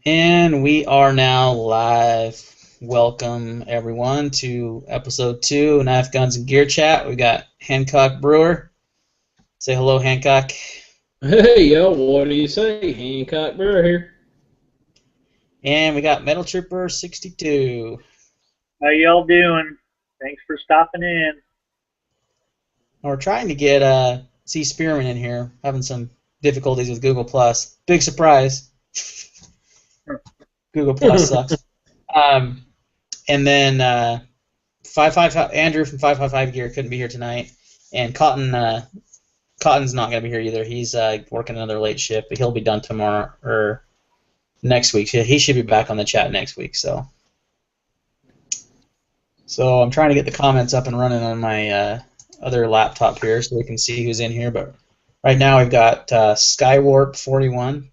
And we are now live. Welcome everyone to episode 2 Knife Guns and Gear Chat. We got Hancock Brewer. Say hello, Hancock. Hey, yo, what do you say? Hancock Brewer here. And we got Metal Trooper 62. How y'all doing? Thanks for stopping in. We're trying to get C. Spearman in here. Having some difficulties with Google Plus. Big surprise. Google Plus sucks. And then 555 Andrew from 555 Gear couldn't be here tonight, and Cotton's not gonna be here either. He's working another late shift, but he'll be done tomorrow or next week. He should be back on the chat next week. So I'm trying to get the comments up and running on my other laptop here so we can see who's in here. But right now we've got Skywarp 41.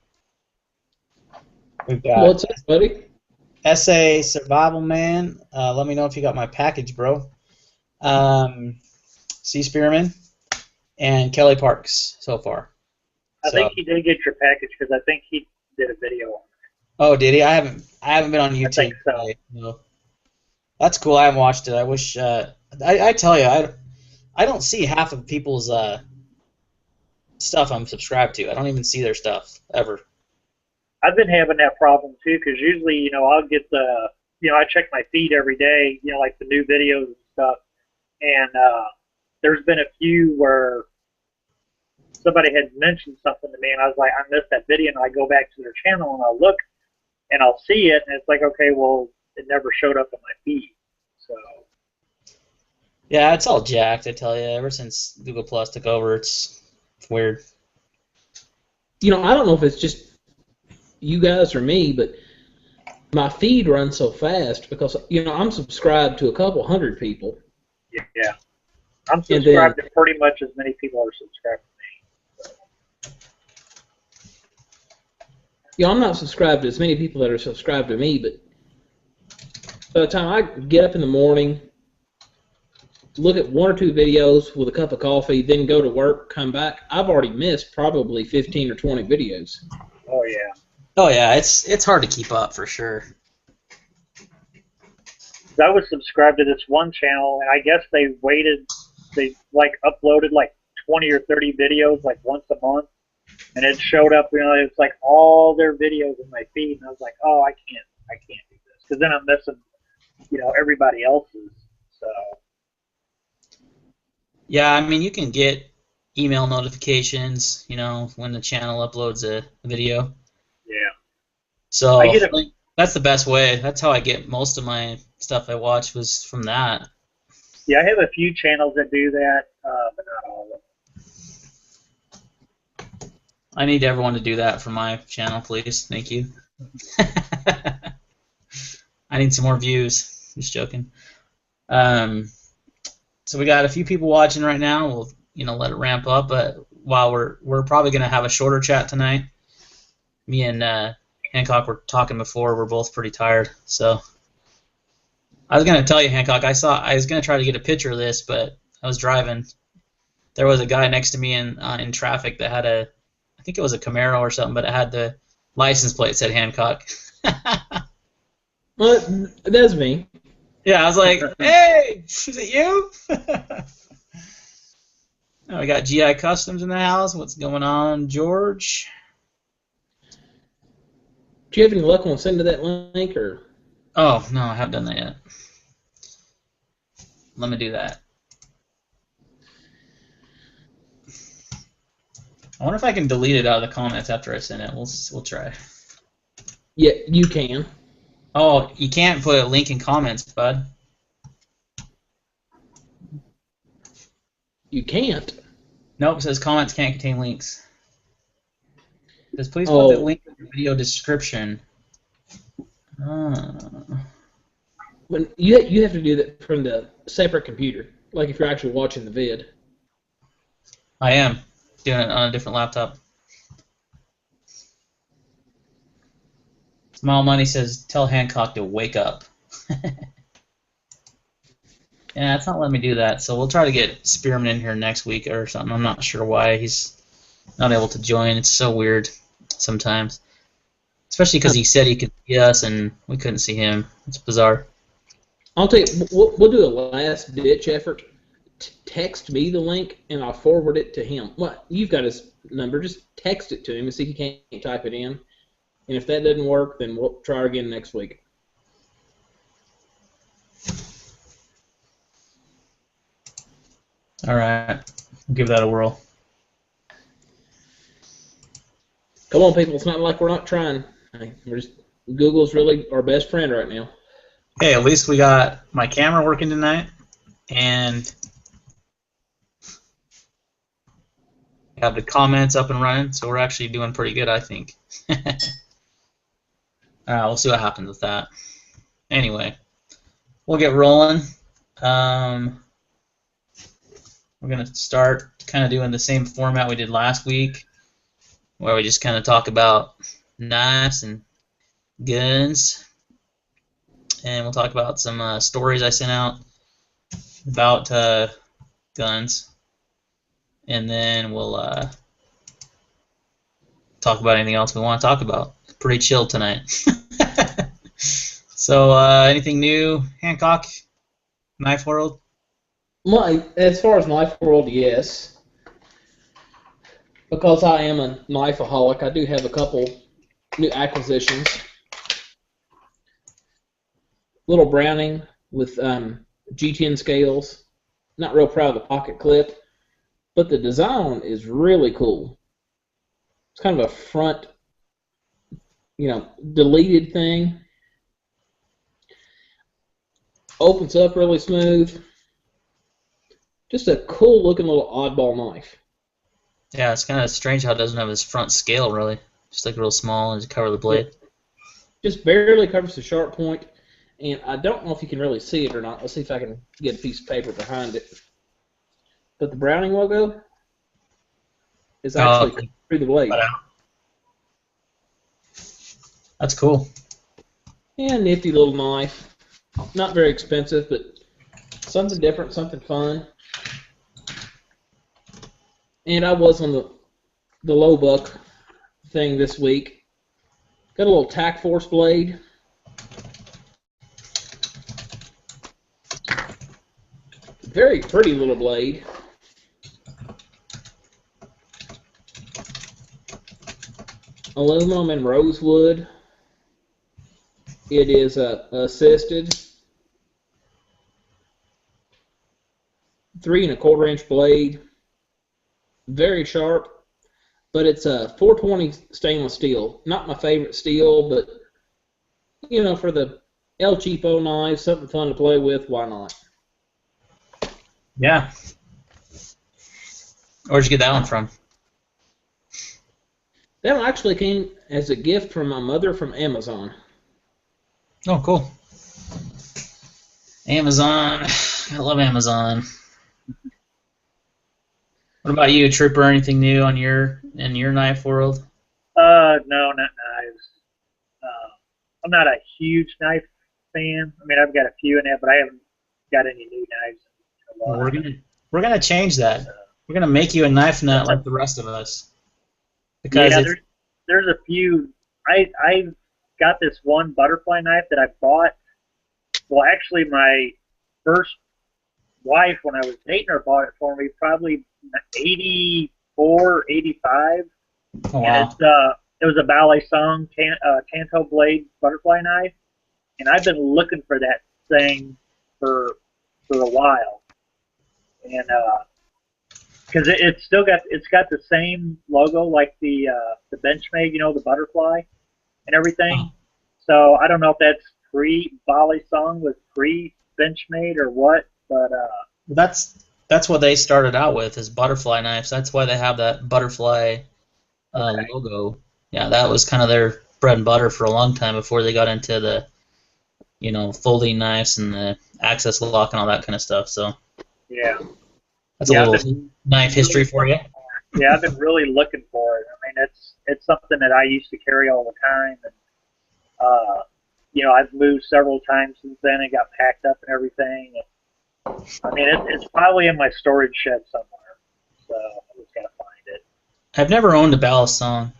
We've got What's up, buddy? SA Survival Man. Let me know if you got my package, bro. C. Spearman and Kelly Parks so far. I think he did get your package because I think he did a video on it. Oh, did he? I haven't been on YouTube. I think so. No. That's cool. I haven't watched it. I wish. I tell you, I don't see half of people's stuff I'm subscribed to. I don't even see their stuff ever. I've been having that problem too because usually, I'll get I check my feed every day, like the new videos and stuff, and there's been a few where somebody had mentioned something to me, and I was like, I missed that video, and I go back to their channel and I'll look, and I'll see it, and it's like, okay, well, it never showed up in my feed, so. Yeah, it's all jacked. I tell you, ever since Google Plus took over, it's weird. I don't know if it's just you guys or me, but my feed runs so fast because I'm subscribed to a couple hundred people. Yeah, I'm subscribed to pretty much as many people are subscribed to me. So. I'm not subscribed to as many people that are subscribed to me, but by the time I get up in the morning, look at one or two videos with a cup of coffee, then go to work, come back, I've already missed probably 15 or 20 videos. Oh yeah. Oh yeah, it's hard to keep up for sure. I was subscribed to this one channel, and I guess they uploaded like 20 or 30 videos like once a month, and it showed up, it's like all their videos in my feed, and I was like, oh, I can't do this, because then I'm missing, everybody else's, so. Yeah, I mean, you can get email notifications, when the channel uploads a video. Yeah. So that's the best way. That's how I get most of my stuff I watch was from that. Yeah, I have a few channels that do that, but not all of them. I need everyone to do that for my channel, please. Thank you. I need some more views. Just joking. So we got a few people watching right now. We'll let it ramp up, but while we're probably gonna have a shorter chat tonight. Me and Hancock were talking before. We're both pretty tired, so I was gonna tell you, Hancock. I was gonna try to get a picture of this, but I was driving. There was a guy next to me in traffic that had I think it was a Camaro or something, but it had the license plate that said Hancock. Well, that's me. Yeah, I was like, hey, is it you? Oh, we got GI Customs in the house. What's going on, George? Do you have any luck on sending that link, or? Oh, no, I haven't done that yet. Let me do that. I wonder if I can delete it out of the comments after I send it. We'll try. Yeah, you can. Oh, you can't put a link in comments, bud. You can't? Nope, it says comments can't contain links. It says please put the link in the video description. When you have to do that from the separate computer, like if you're actually watching the vid. I am doing it on a different laptop. Small Money says tell Hancock to wake up. Yeah, it's not letting me do that, so we'll try to get Spearman in here next week or something. I'm not sure why he's not able to join. It's so weird sometimes. Especially because he said he could see us and we couldn't see him. It's bizarre. I'll tell you, we'll do a last ditch effort. Text me the link and I'll forward it to him. Well, you've got his number. Just text it to him and see if he can't type it in. And if that doesn't work, then we'll try again next week. All right. We'll give that a whirl. Come on, people. It's not like we're not trying. Google's really our best friend right now. Hey, at least we got my camera working tonight, and have the comments up and running, so we're actually doing pretty good, I think. All right, we'll see what happens with that. Anyway, we'll get rolling. We're going to start kind of doing the same format we did last week, where we just kind of talk about knives and guns, and we'll talk about some stories I sent out about guns, and then we'll talk about anything else we want to talk about. It's pretty chill tonight. So, anything new, Hancock? Knife World? Well, as far as knife world, yes. Because I am a knifeaholic, I do have a couple new acquisitions. Little Browning with G10 scales. Not real proud of the pocket clip, but the design is really cool. It's kind of a front, deleted thing. Opens up really smooth. Just a cool looking little oddball knife. Yeah, it's kind of strange how it doesn't have this front scale, really. Just like real small and just cover the blade. Just barely covers the sharp point, and I don't know if you can really see it or not. Let's see if I can get a piece of paper behind it. But the Browning logo is actually through the blade. That's cool. Yeah, nifty little knife. Not very expensive, but something different, something fun. And I was on the low buck thing this week. Got a little tack force blade. Very pretty little blade. Aluminum and rosewood. It is assisted. 3 1/4 inch blade. Very sharp, but it's a 420 stainless steel. Not my favorite steel, but for the El Cheapo knife, something fun to play with, why not? Yeah. Where'd you get that one from? That one actually came as a gift from my mother from Amazon. Oh, cool. Amazon. I love Amazon. What about you, Trooper? Anything new on your knife world? No, not knives. I'm not a huge knife fan. I mean, I've got a few in it, but I haven't got any new knives in a while. We're gonna change that. We're gonna make you a knife nut like the rest of us. Because yeah, there's a few. I've got this one butterfly knife that I bought. Well, actually, my first wife, when I was dating her, bought it for me probably 84, 85. Oh, wow. And it was a ballet song Tanto blade butterfly knife, and I've been looking for that thing for a while, and because it's got the same logo like the Benchmade, the butterfly and everything. Oh. So I don't know if that's pre-ballet song was pre-Benchmade or what, but that's what they started out with, is butterfly knives. That's why they have that butterfly logo. Yeah, that was kind of their bread and butter for a long time before they got into the, folding knives and the access lock and all that kind of stuff. So yeah, that's a little knife history for you. Yeah, I've been really looking for it. I mean, it's something that I used to carry all the time, and I've moved several times since then and got packed up and everything. And, I mean, it's probably in my storage shed somewhere, so I just gotta find it. I've never owned a ballast song.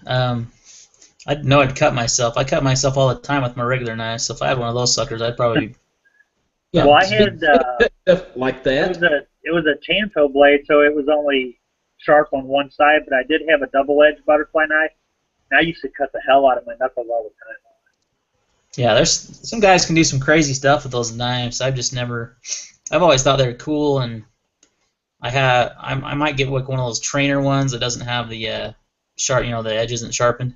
I know I'd cut myself. I cut myself all the time with my regular knife, so if I had one of those suckers, I'd probably. Yeah, Well, I had stuff like that. it was a Tanto blade, so it was only sharp on one side, but I did have a double-edged butterfly knife, and I used to cut the hell out of my knuckles all the time. Yeah, there's some guys can do some crazy stuff with those knives. I've just never. I've always thought they were cool, and I might get like one of those trainer ones that doesn't have the sharp, the edge isn't sharpened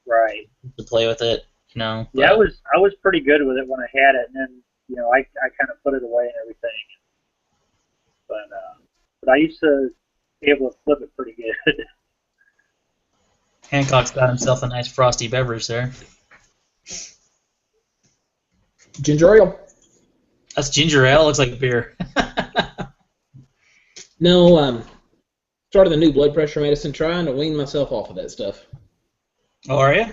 Right. to play with it, Yeah, But I was pretty good with it when I had it, and then I kind of put it away and everything. But I used to be able to flip it pretty good. Hancock's got himself a nice frosty beverage there. Ginger ale. That's ginger ale. Looks like beer. No, started the new blood pressure medicine, trying to wean myself off of that stuff. Oh, are you?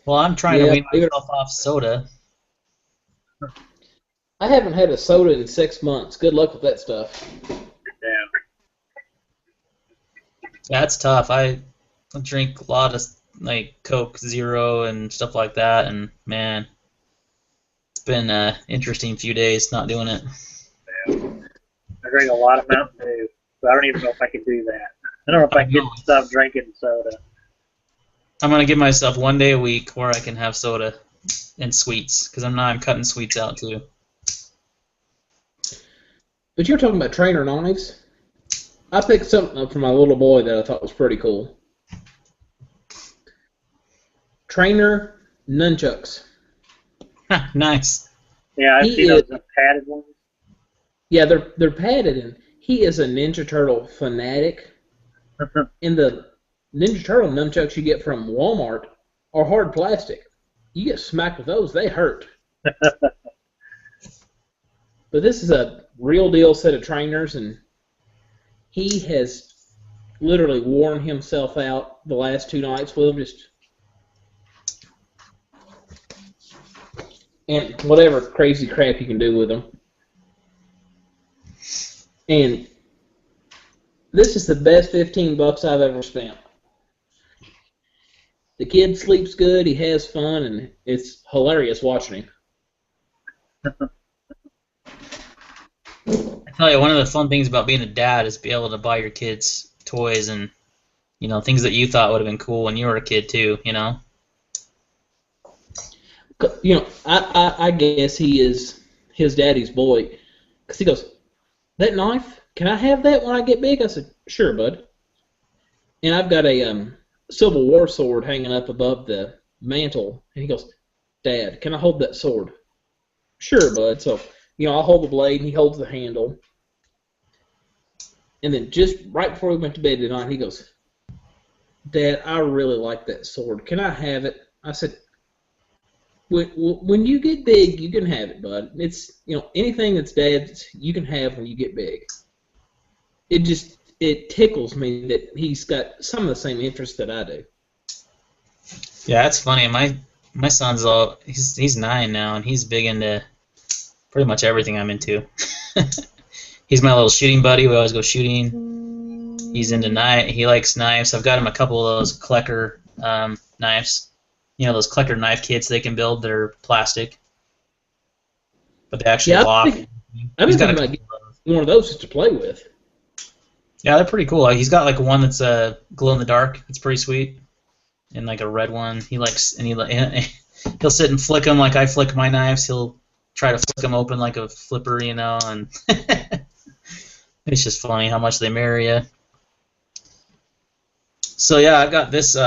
Well, I'm trying to Yeah, wean myself off soda. I haven't had a soda in 6 months. Good luck with that stuff. Yeah. That's tough. I drink a lot of like Coke Zero and stuff like that, and man, it's been an interesting few days not doing it. I drink a lot of Mountain Dew, so I don't even know if I can do that. I don't know if I can get to stop drinking soda. I'm gonna give myself 1 day a week where I can have soda and sweets, because I'm cutting sweets out too. But you're talking about trainer knives. I picked something up for my little boy that I thought was pretty cool. Trainer nunchucks. Nice. Yeah, I see those padded ones. Yeah, they're padded, and he is a Ninja Turtle fanatic. And the Ninja Turtle nunchucks you get from Walmart are hard plastic. You get smacked with those, they hurt. But this is a real deal set of trainers, and he has literally worn himself out the last 2 nights with them, and whatever crazy crap you can do with them. And this is the best $15 I've ever spent. The kid sleeps good, he has fun, and it's hilarious watching him. I tell you, one of the fun things about being a dad is be able to buy your kids toys and things that you thought would have been cool when you were a kid too. I guess he is his daddy's boy, because he goes, "That knife, can I have that when I get big?" I said, "Sure, bud." And I've got a Civil War sword hanging up above the mantle, and he goes, "Dad, can I hold that sword?" "Sure, bud." So, I'll hold the blade, and he holds the handle. And then just right before we went to bed tonight, he goes, "Dad, I really like that sword. Can I have it?" I said, when you get big, you can have it, bud. It's, anything that's Dad's, you can have when you get big. It tickles me that he's got some of the same interests that I do. Yeah, that's funny. My son's he's 9 now, and he's big into pretty much everything I'm into. He's my little shooting buddy. We always go shooting. He's into he likes knives. I've got him a couple of those Klecker knives. Those Klecker knife kits they can build. They're plastic, but they actually lock. I've been thinking about getting one of those just to play with. Yeah, they're pretty cool. He's got like one that's glow in the dark. It's pretty sweet, and like a red one. He likes, and he'll sit and flick them like I flick my knives. He'll try to flick them open like a flipper, and it's just funny how much they marry you. So yeah, I've got this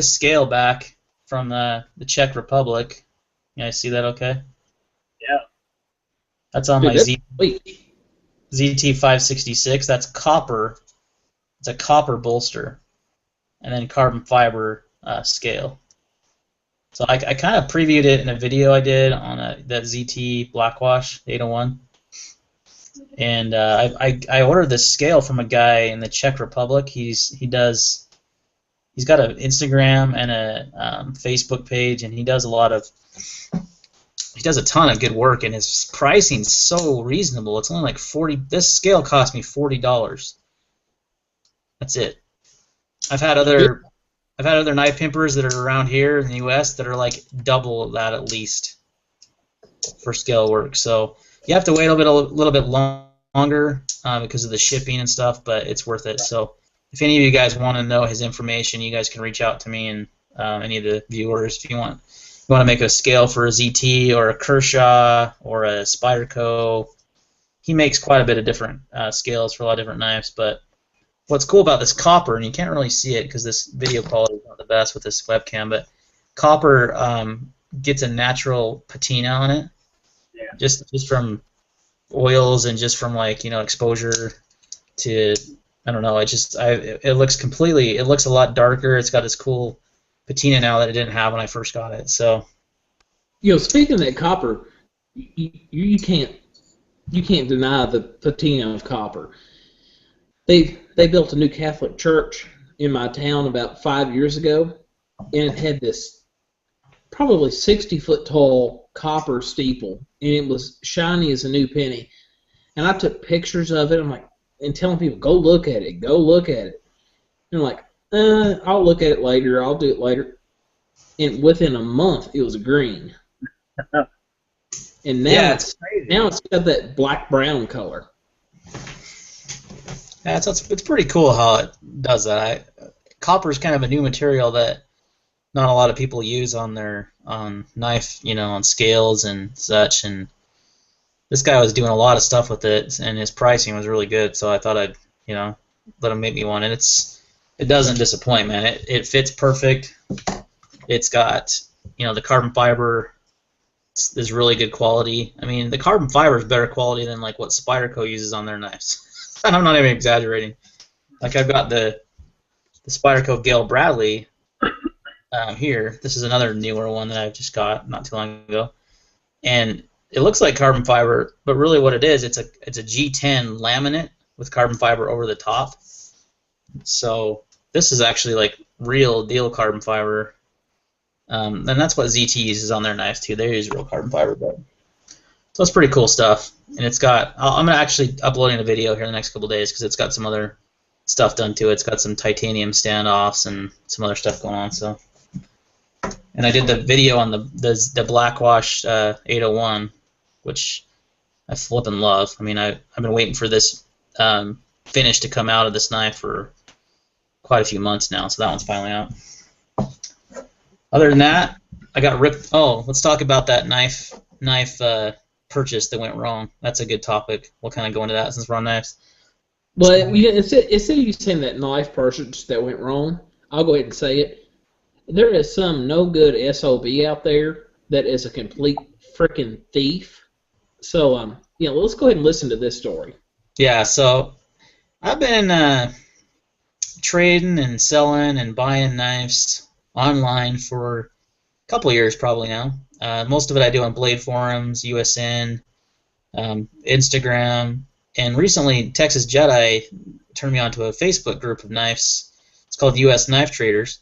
scale back from the Czech Republic. You guys see that okay? Yeah. That's on my ZT566. That's copper. It's a copper bolster, and then carbon fiber scale. So I kind of previewed it in a video I did on that ZT Blackwash 801. And I ordered this scale from a guy in the Czech Republic. He's got an Instagram and a Facebook page, and he does a ton of good work, and his pricing's so reasonable. It's only like $40. This scale cost me $40. That's it. I've had other I've had other knife pimpers that are around here in the U.S. that are like double that at least for scale work. So you have to wait a little bit longer because of the shipping and stuff, but it's worth it. So if any of you guys want to know his information, you guys can reach out to me and any of the viewers if you want. You want to make a scale for a ZT or a Kershaw or a Spyderco. He makes quite a bit of different scales for a lot of different knives, but what's cool about this copper, and you can't really see it because this video quality is not the best with this webcam, but copper gets a natural patina on it, just from oils and just from like exposure to I don't know. It looks a lot darker. It's got this cool patina now that it didn't have when I first got it. So speaking of that copper, you can't deny the patina of copper. They built a new Catholic church in my town about 5 years ago, and it had this probably 60-foot tall copper steeple, and it was shiny as a new penny. And I took pictures of it. I'm like, and telling people, go look at it, go look at it. And I'm like, I'll look at it later. I'll do it later. And within a month, it was green. And now it's got that black brown color. Yeah, it's pretty cool how it does that. Copper is kind of a new material that not a lot of people use on their knife, on scales and such. And this guy was doing a lot of stuff with it, and his pricing was really good. So I thought I'd let him make me one, and it doesn't disappoint, man. It fits perfect. It's got the carbon fiber is really good quality. I mean, the carbon fiber is better quality than like what Spyderco uses on their knives. And I'm not even exaggerating. Like I've got the Spyderco Gale Bradley here. This is another newer one that I've just got not too long ago, and it looks like carbon fiber, but really what it is, it's a G10 laminate with carbon fiber over the top. So this is actually like real deal carbon fiber, and that's what ZT uses on their knives too. They use real carbon fiber, so it's pretty cool stuff. And it's got, I'm gonna actually uploading a video here in the next couple days because it's got some other stuff done to it. It's got some titanium standoffs and some other stuff going on. So, and I did the video on the Blackwash 801, which I flippin' love. I mean, I've been waiting for this finish to come out of this knife for quite a few months now, so that one's finally out. Other than that, I got ripped. Oh, let's talk about that knife purchase that went wrong. That's a good topic. We'll kind of go into that since we're on knives. Well, instead of you saying that knife purchase that went wrong, I'll go ahead and say it. There is some no good SOB out there that is a complete freaking thief. So, let's go ahead and listen to this story. Yeah, so I've been trading and selling and buying knives online for a couple of years probably now. Most of it I do on Blade Forums, USN, Instagram, and recently Texas Jedi turned me onto a Facebook group of knives. It's called US Knife Traders,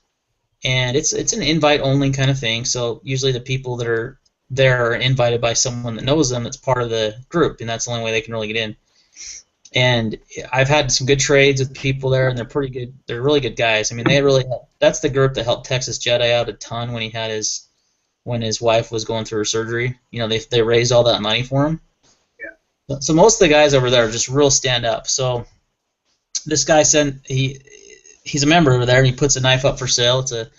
and it's an invite-only kind of thing, so usually the people that are there are invited by someone that knows them that's part of the group, and that's the only way they can really get in. And I've had some good trades with people there, and they're pretty good. They're really good guys. I mean, they really that's the group that helped Texas Jedi out a ton when when his wife was going through her surgery. They raised all that money for him. Yeah. So most of the guys over there are just real stand up. So this guy said he's a member over there, and he puts a knife up for sale. It's a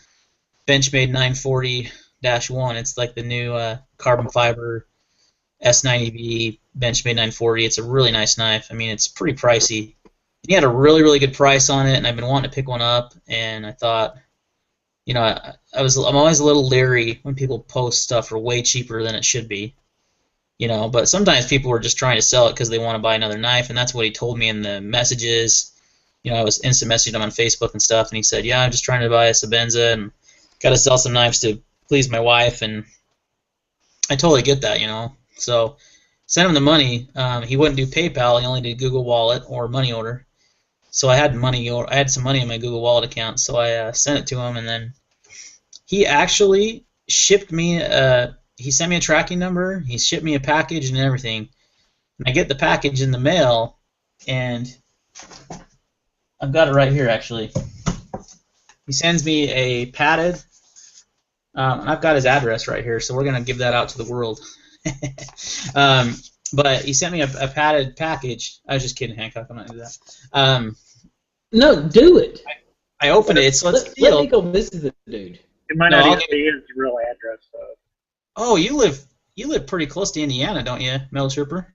Benchmade 940-1. It's like the new carbon fiber S90V Benchmade 940. It's a really nice knife. I mean, it's pretty pricey. He had a really, really good price on it, and I've been wanting to pick one up, and I thought, I'm always a little leery when people post stuff for way cheaper than it should be, but sometimes people were just trying to sell it because they want to buy another knife, and that's what he told me in the messages. I was instant messaging him on Facebook and stuff, and he said, yeah, I'm just trying to buy a Sabenza and got to sell some knives to please my wife, and I totally get that, So sent him the money. He wouldn't do PayPal. He only did Google Wallet or money order. So I had some money in my Google Wallet account, so I sent it to him, and then he actually shipped me. He sent me a tracking number. He shipped me a package and everything. And I get the package in the mail, and I've got it right here actually. He sends me a padded. And I've got his address right here, so we're gonna give that out to the world. But he sent me a padded package. I was just kidding, Hancock. I'm not gonna do that. No, do it. I opened it. So it's Let sealed. me go visit the dude. It might No, not I'll even get- be his real address, though. Oh, you live pretty close to Indiana, don't you, Metal Trooper?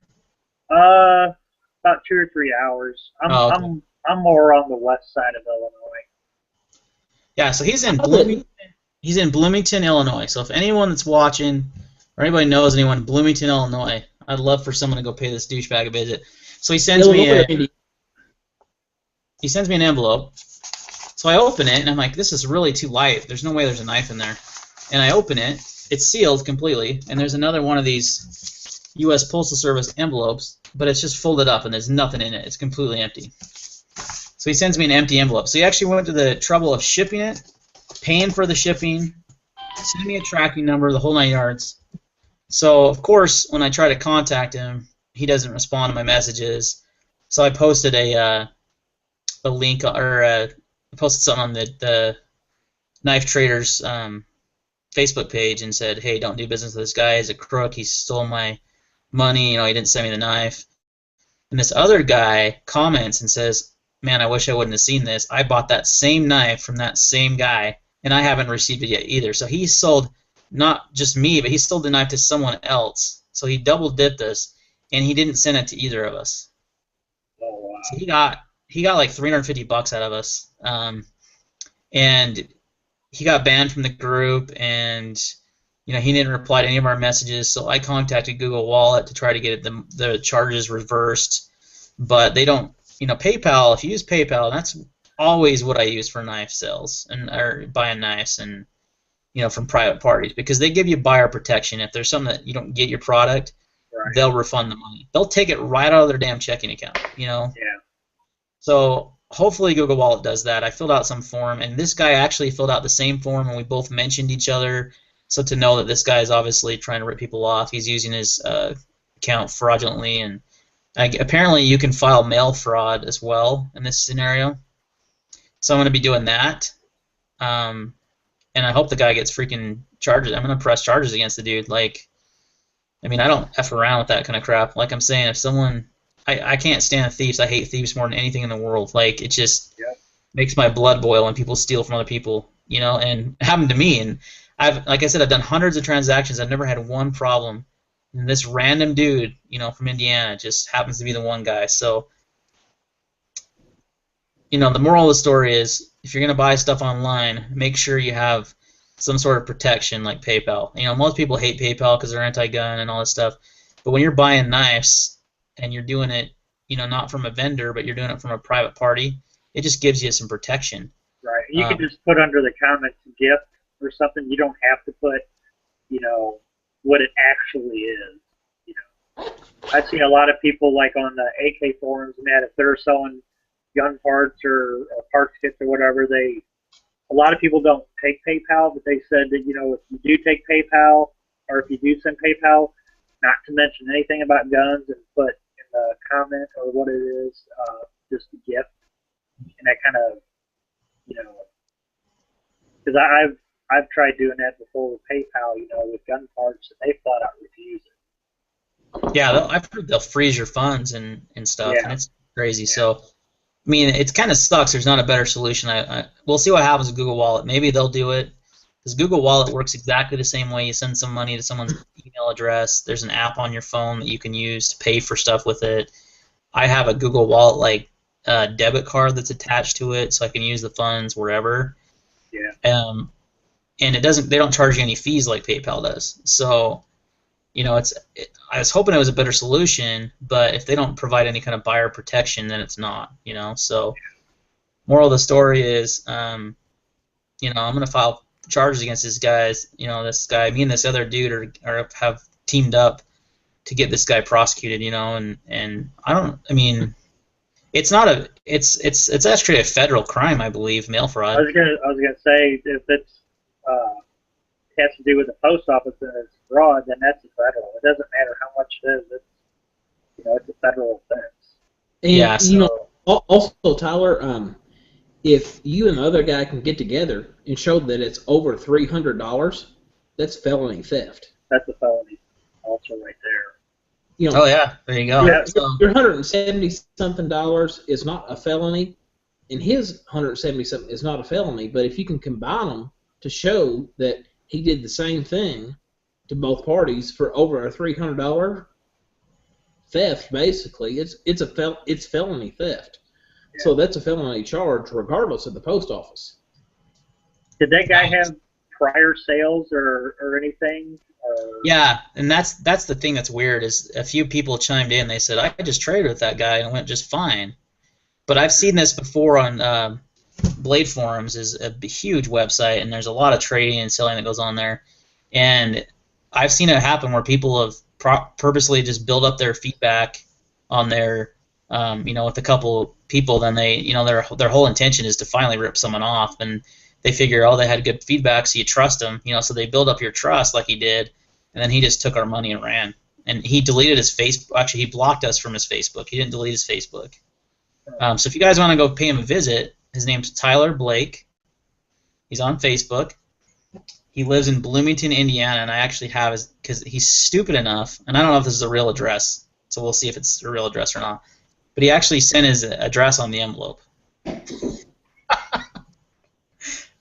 About 2 or 3 hours. Oh, okay. I'm more on the west side of Illinois. Yeah, so he's in Bloomington. He's in Bloomington, Illinois. So if anyone that's watching or anybody knows anyone in Bloomington, Illinois, I'd love for someone to go pay this douchebag a visit. So he sends he sends me an envelope. So I open it and I'm like, this is really too light. There's no way there's a knife in there. And I open it. It's sealed completely, and there's another one of these U.S. Postal Service envelopes, but it's just folded up and there's nothing in it. It's completely empty. So he sends me an empty envelope. So he actually went to the trouble of shipping it, paying for the shipping, sending me a tracking number, the whole 9 yards. So, of course, when I try to contact him, he doesn't respond to my messages. So I posted a link, or I posted something on the Knife Traders Facebook page and said, hey, don't do business with this guy. He's a crook. He stole my money. You know, he didn't send me the knife. And this other guy comments and says, man, I wish I wouldn't have seen this. I bought that same knife from that same guy, and I haven't received it yet either. So he sold not just me, but he sold the knife to someone else. So he double-dipped us, and he didn't send it to either of us. Oh, wow. So he got like $350 out of us. And he got banned from the group, and you know, he didn't reply to any of our messages. So I contacted Google Wallet to try to get the charges reversed, but they don't. You know, PayPal. If you use PayPal, that's always what I use for knife sales or buying knives, and you know, from private parties, because they give you buyer protection. If there's something that you don't get your product, Right. they'll refund the money. They'll take it right out of their damn checking account. You know. Yeah. So hopefully Google Wallet does that. I filled out some form, and this guy actually filled out the same form, and we both mentioned each other. So to know that this guy is obviously trying to rip people off, he's using his account fraudulently, and apparently you can file mail fraud as well in this scenario. So I'm going to be doing that, and I hope the guy gets freaking charges. I'm going to press charges against the dude. Like, I mean, I don't F around with that kind of crap. Like I'm saying, if someone... I can't stand thieves. I hate thieves more than anything in the world. Like, it just makes my blood boil when people steal from other people, you know, and it happened to me. And like I said, I've done hundreds of transactions. I've never had one problem. And this random dude, you know, from Indiana just happens to be the one guy. So, you know, the moral of the story is, if you're going to buy stuff online, make sure you have some sort of protection like PayPal. You know, most people hate PayPal because they're anti-gun and all this stuff. But when you're buying knives, and you're doing it, you know, not from a vendor, but you're doing it from a private party, it just gives you some protection. Right. You can just put under the comments gift or something. You don't have to put, you know, what it actually is. You know, I've seen a lot of people like on the AK forums and that if they're selling gun parts or parts kits or whatever, a lot of people don't take PayPal, but they said that, you know, if you do take PayPal or if you do send PayPal, not to mention anything about guns and put in the comment or what it is, just a gift. And that kind of, you know, because I've tried doing that before with PayPal, you know, with gun parts, and they flat out refuse it. Yeah, I've heard they'll freeze your funds and stuff, and it's crazy. Yeah. So, I mean, it kind of sucks. There's not a better solution. We'll see what happens with Google Wallet. Maybe they'll do it. Because Google Wallet works exactly the same way. You send some money to someone's email address. There's an app on your phone that you can use to pay for stuff with it. I have a Google Wallet like debit card that's attached to it, so I can use the funds wherever. Yeah. And it doesn't. They don't charge you any fees like PayPal does. So, you know, I was hoping it was a better solution, but if they don't provide any kind of buyer protection, then it's not. You know. So, moral of the story is, you know, I'm gonna file charges against this guys. You know, this guy, me and this other dude have teamed up to get this guy prosecuted. You know, and I mean, it's not a, it's actually a federal crime, I believe, mail fraud. I was gonna say if it's has to do with the post office and it's fraud, then that's a federal. It doesn't matter how much it is. It's, you know, it's a federal offense. And, yeah. So, you know, also Tyler, if you and the other guy can get together and show that it's over $300, that's felony theft. That's a felony also right there. You know, Oh yeah, there you go. Yeah. So, your $170-something is not a felony, and his $170-something is not a felony. But if you can combine them to show that he did the same thing to both parties for over a $300 theft, basically, it's felony theft. Yeah. So that's a felony charge, regardless of the post office. Did that guy have prior sales or anything? yeah, and that's the thing that's weird is a few people chimed in. They said I just traded with that guy and it went just fine. But I've seen this before on Blade Forums, is a huge website, and there's a lot of trading and selling that goes on there. And I've seen it happen where people have purposely just build up their feedback on their, with a couple people. Then they, their whole intention is to finally rip someone off, and they figure, oh, they had good feedback, so you trust them, so they build up your trust like he did, and then he just took our money and ran. And he deleted his Facebook. Actually, he blocked us from his Facebook. He didn't delete his Facebook. So if you guys want to go pay him a visit, his name's Tyler Blake. He's on Facebook. He lives in Bloomington, Indiana, and I actually have his, because he's stupid enough, and I don't know if this is a real address, so we'll see if it's a real address or not. But he actually sent his address on the envelope.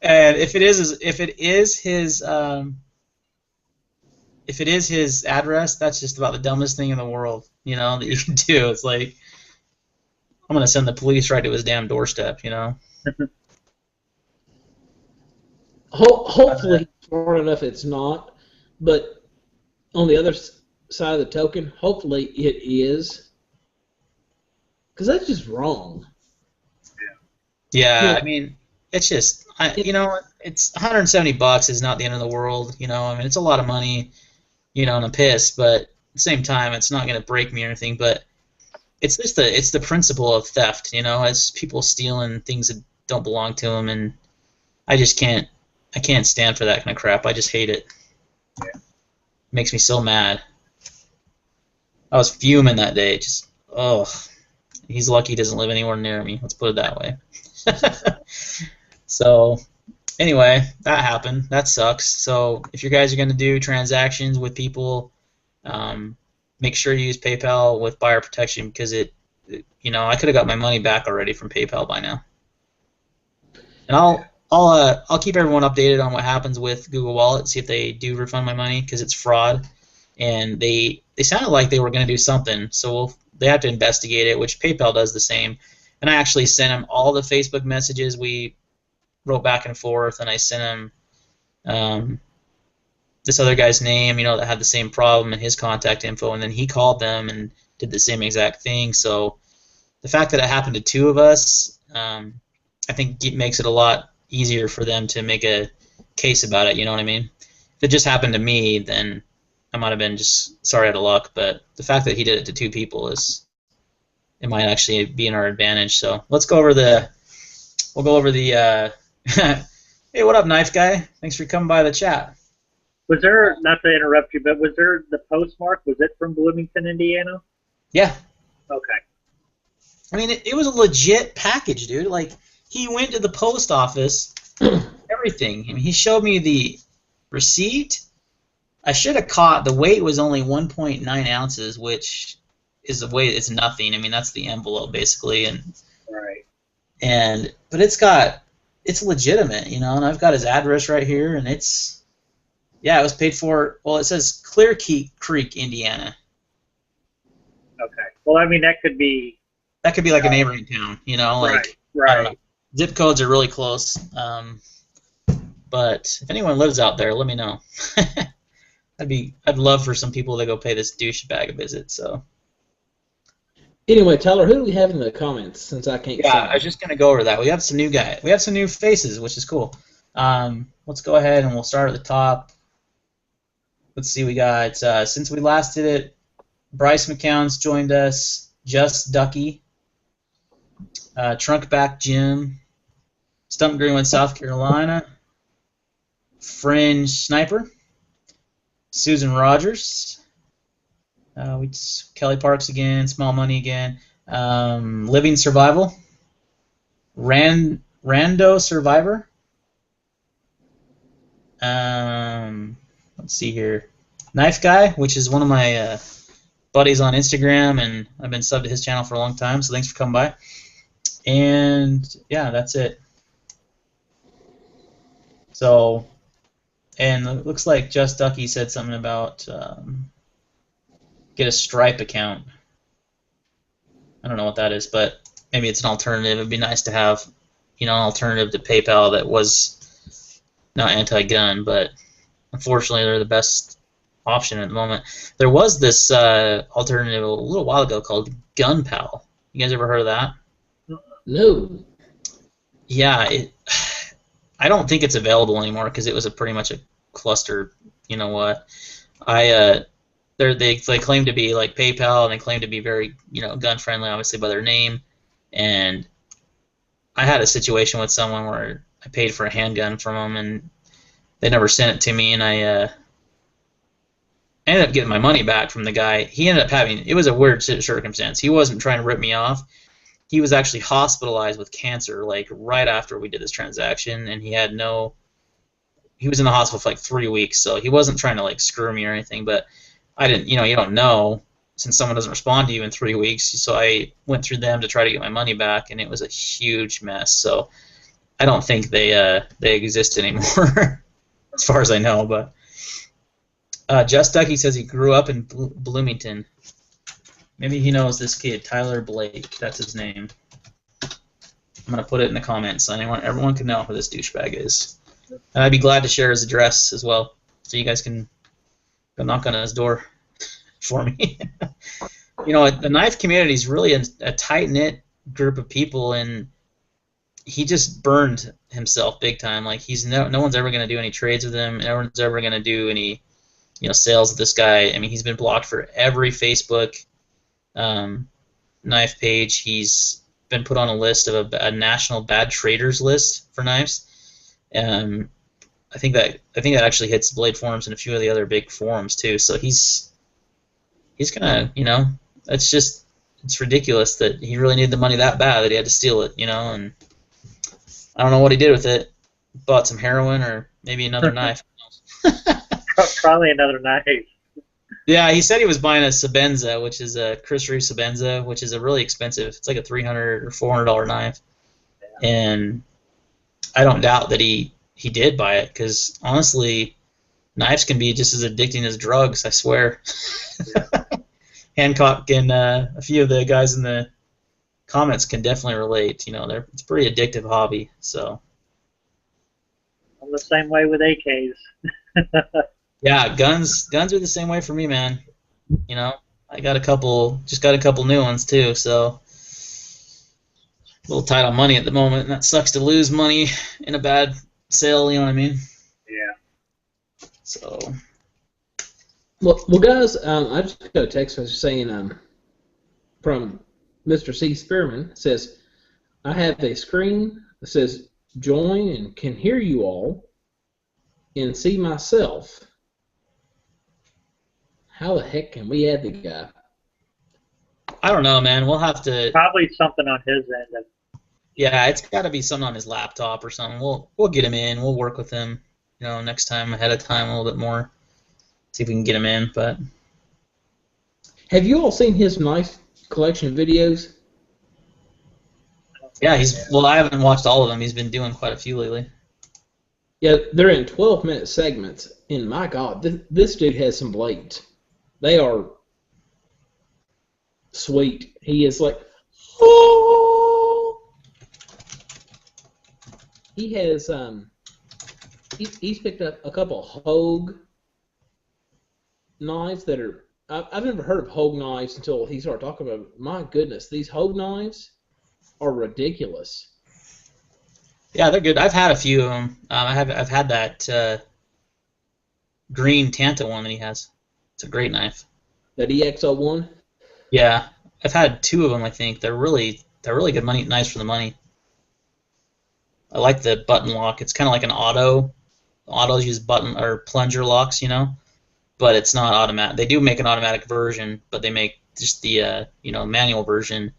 And if it is his address, that's just about the dumbest thing in the world, that you can do. It's like, I'm gonna send the police right to his damn doorstep, Hopefully, smart enough it's not. But on the other side of the token, hopefully it is, because that's just wrong. Yeah, I mean, it's just, it's $170 is not the end of the world, I mean, it's a lot of money, and I'm pissed, but at the same time, it's not gonna break me or anything. But it's just the principle of theft, it's people stealing things that don't belong to them, and I can't stand for that kind of crap. I just hate it. Yeah. It makes me so mad. I was fuming that day. Just, he's lucky he doesn't live anywhere near me. Let's put it that way. So, anyway, that happened. That sucks. So, if you guys are going to do transactions with people, make sure you use PayPal with buyer protection, because I could have got my money back already from PayPal by now. And I'll keep everyone updated on what happens with Google Wallet, see if they do refund my money, because it's fraud. And they sounded like they were going to do something, so they have to investigate it, which PayPal does the same. And I actually sent them all the Facebook messages we wrote back and forth, and I sent them this other guy's name, that had the same problem, and his contact info, and then he called them and did the same exact thing. So the fact that it happened to two of us, I think it makes it a lot easier for them to make a case about it, you know what I mean? If it just happened to me, then I might have been just sorry out of luck, but the fact that he did it to two people it might actually be in our advantage. So let's go over we'll go over the hey, what up, Knife Guy? Thanks for coming by the chat. Was there, not to interrupt you, but was there the postmark, was it from Bloomington, Indiana? Yeah. Okay. I mean, it was a legit package, dude. Like, he went to the post office, everything. I mean, he showed me the receipt. I should have caught, the weight was only 1.9 ounces, which is the weight, it's nothing. I mean, that's the envelope, basically. Right. But it's legitimate, and I've got his address right here, and it was paid for, well, it says Clear Creek, Indiana. Okay. Well, I mean, that could be like a neighboring town, like, right. I don't know. Zip codes are really close, but if anyone lives out there, let me know. I'd love for some people to go pay this douchebag a visit. So anyway, Tyler, who do we have in the comments? Since I can't. Yeah, I was just gonna go over that. We have some new guys. We have some new faces, which is cool. Let's go ahead and we'll start at the top. Let's see. We got since we last did it, Bryce McCown's joined us. Just Ducky. Trunkback Jim. Stump Greenwood, South Carolina. Fringe Sniper. Susan Rogers. Kelly Parks again. Small Money again. Living Survival. Rando Survivor. Let's see here. Knife Guy, which is one of my buddies on Instagram, and I've been subbed to his channel for a long time, so thanks for coming by. And yeah, that's it. So, and it looks like Just Ducky said something about get a Stripe account. I don't know what that is, but maybe it's an alternative. It'd be nice to have, an alternative to PayPal that was not anti-gun, but unfortunately they're the best option at the moment. There was this alternative a little while ago called GunPal. You guys ever heard of that? No. Yeah, I don't think it's available anymore because it was pretty much a cluster. You know what? They claim to be like PayPal, and they claim to be very gun friendly, obviously by their name. And I had a situation with someone where I paid for a handgun from them, and they never sent it to me, and I ended up getting my money back from the guy. He ended up it was a weird circumstance. He wasn't trying to rip me off. He was actually hospitalized with cancer, like right after we did this transaction, and he was in the hospital for like 3 weeks, so he wasn't trying to like screw me or anything, but I didn't, you don't know since someone doesn't respond to you in 3 weeks, so I went through them to try to get my money back, and it was a huge mess. So I don't think they exist anymore, as far as I know. But Just Ducky says he grew up in Bloomington. Maybe he knows this kid, Tyler Blake. That's his name. I'm gonna put it in the comments so everyone can know who this douchebag is. And I'd be glad to share his address as well, so you guys can go knock on his door for me. The knife community is really a tight-knit group of people, and he just burned himself big time. Like no one's ever going to do any trades with him. No one's ever going to do any sales with this guy. I mean, he's been blocked for every Facebook knife page. He's been put on a list of a national bad traders list for knives. I think that actually hits Blade Forums and a few of the other big forums too. So he's gonna, it's ridiculous that he really needed the money that bad that he had to steal it, and I don't know what he did with it. Bought some heroin or maybe another knife. Probably another knife. Yeah, he said he was buying a Sabenza, which is a Chris Reeve Sabenza, which is a really expensive. It's like a $300 or $400 knife, and I don't doubt that he did buy it, because honestly, knives can be just as addicting as drugs. I swear. Hancock and a few of the guys in the comments can definitely relate. It's a pretty addictive hobby. So. I'm the same way with AKs. Yeah, guns are the same way for me, man. I got a couple new ones too, so a little tight on money at the moment, and that sucks to lose money in a bad sale, you know what I mean? Yeah. So. Well, guys, I just got a text message saying from Mr. C. Spearman. Says, I have a screen that says join and can hear you all and see myself. How the heck can we add the guy? I don't know, man. We'll have to. Probably something on his end. Yeah, it's got to be something on his laptop or something. We'll get him in. We'll work with him, next time ahead of time a little bit more. See if we can get him in. But have you all seen his knife collection of videos? Yeah, I haven't watched all of them. He's been doing quite a few lately. Yeah, they're in 12-minute segments, and my God, this dude has some blades. They are sweet. He is like, oh! He has he's picked up a couple of Hogue knives that are. I've never heard of Hogue knives until he started talking about it. My goodness, these Hogue knives are ridiculous. Yeah, they're good. I've had a few of them. I've had that green Tanta one that he has. It's a great knife. That EX01? Yeah, I've had 2 of them. I think they're really good knives for the money. I like the button lock. It's kind of like an auto. Autos use button or plunger locks, but it's not automatic. They do make an automatic version, but they make just the manual version,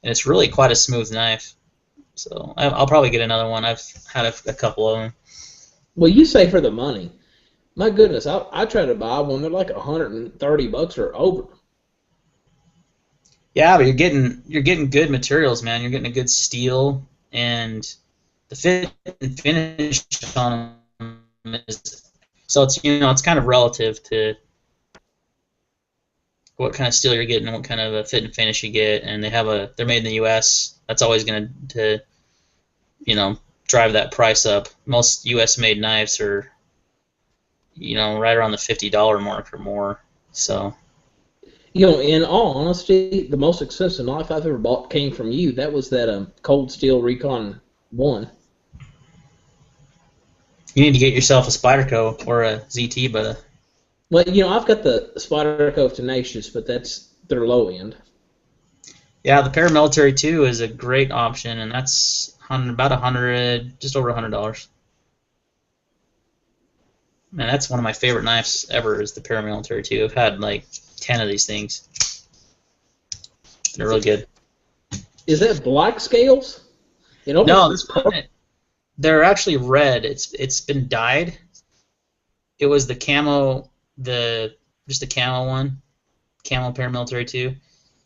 and it's really quite a smooth knife. So I'll probably get another one. I've had a couple of them. Well, you say for the money. My goodness, I try to buy one. They're like $130 or over. Yeah, but you're getting good materials, man. You're getting a good steel, and the fit and finish on them is so it's it's kind of relative to what kind of steel you're getting and what kind of a fit and finish you get, and they're made in the U.S. That's always going to drive that price up. Most U.S. made knives are right around the $50 mark or more. So. In all honesty, the most expensive knife I've ever bought came from you. That was that Cold Steel Recon 1. You need to get yourself a Spyderco or a ZT, but Well, I've got the Spyderco Tenacious, but that's their low end. yeah, the Paramilitary 2 is a great option, and that's about just over $100. Man, that's one of my favorite knives ever. Is the Paramilitary 2. I've had like 10 of these things. They're really good. Is that black scales? No, they're actually red. It's been dyed. It was the camo, just the camo one, camo Paramilitary 2,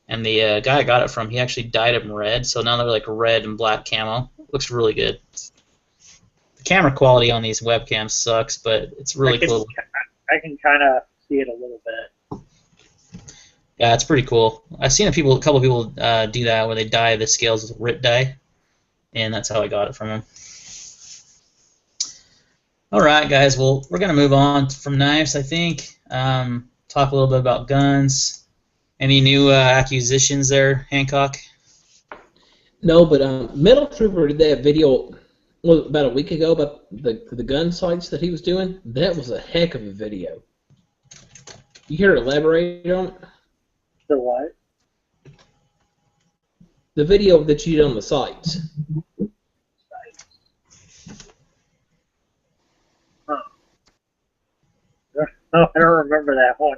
and the guy I got it from, he actually dyed them red, so now they're like red and black camo. Looks really good. The camera quality on these webcams sucks, but it's really cool. I can kind of see it a little bit. Yeah, it's pretty cool. I've seen a couple of people do that where they dye the scales with RIT dye, and that's how I got it from him. All right, guys. Well, we're gonna move on from knives, I think. Talk a little bit about guns. Any new acquisitions there, Hancock? No, but Metal Trooper did that video about a week ago about the gun sights that he was doing. That was a heck of a video. You care to elaborate on it? The what? The video that you did on the sights. Huh. Oh, I don't remember that one.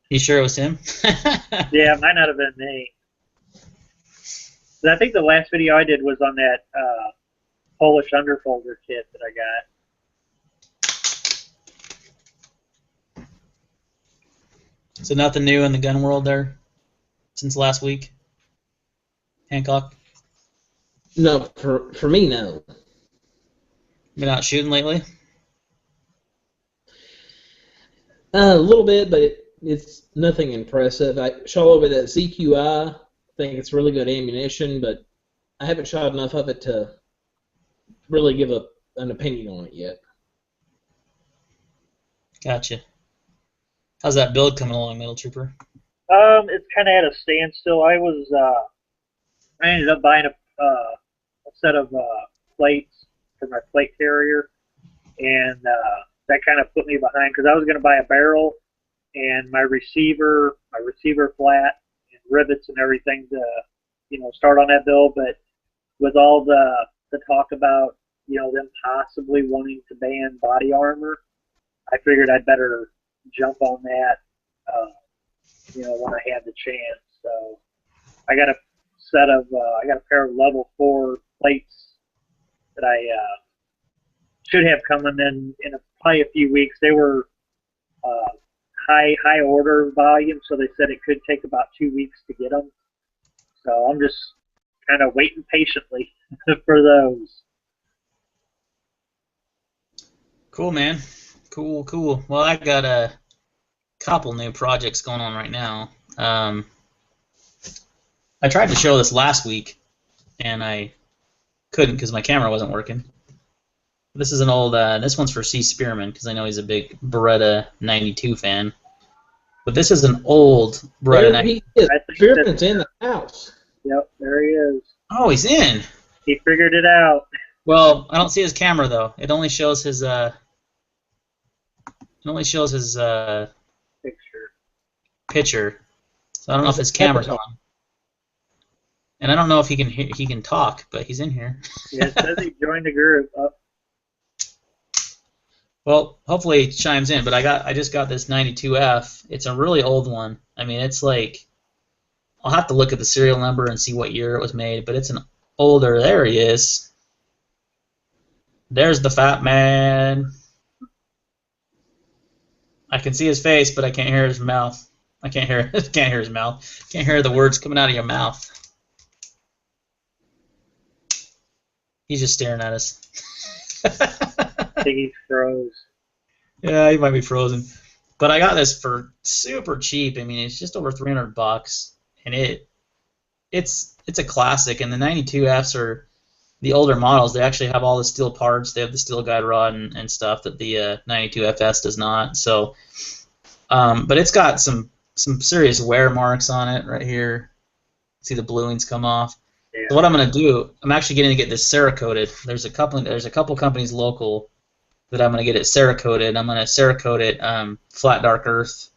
You sure it was him? Yeah, it might not have been me. But I think the last video I did was on that Polish underfolder kit that I got. So nothing new in the gun world there since last week, Hancock? No, for me, no. Been out shooting lately? A little bit, but it's nothing impressive. I shot over that ZQI. I think it's really good ammunition, but I haven't shot enough of it to really give an opinion on it yet. Gotcha. How's that build coming along, Metal Trooper? It's kind of at a standstill. I ended up buying a set of plates for my plate carrier, and that kind of put me behind because I was going to buy a barrel and my receiver flat and rivets and everything to start on that build. But with all the talk about them possibly wanting to ban body armor, I figured I'd better jump on that when I had the chance. So I got a pair of level 4 plates that I should have coming in probably a few weeks. They were high order volume, so they said it could take about 2 weeks to get them. So I'm just kind of waiting patiently for those. Cool, man. Cool. Well, I got a couple new projects going on right now. I tried to show this last week, and I couldn't because my camera wasn't working. This is an old. This one's for C. Spearman because I know he's a big Beretta 92 fan. But this is an old Beretta 92. Spearman's in the house. Yep, there he is. Oh, he's in. He figured it out. Well, I don't see his camera though. It only shows his. Picture. So I don't know if his camera's on. And I don't know if he can talk, but he's in here. Yeah, it says he joined the group. Oh. Well, hopefully it chimes in, but I just got this 92F. It's a really old one. I mean, it's like I'll have to look at the serial number and see what year it was made, but it's an older. There he is. There's the fat man. I can see his face, but I can't hear his mouth. I can't hear his mouth. Can't hear the words coming out of your mouth. He's just staring at us. I think he froze. Yeah, he might be frozen. But I got this for super cheap. I mean, it's just over $300, and it's a classic. And the 92Fs are the older models. They actually have all the steel parts. They have the steel guide rod and stuff that the 92FS does not. So, but it's got some serious wear marks on it right here. See the bluings come off. Yeah. So what I'm going to do, I'm actually going to get this Cerakoted. There's a couple companies local that I'm going to get it Cerakoted. I'm going to Cerakote it flat dark earth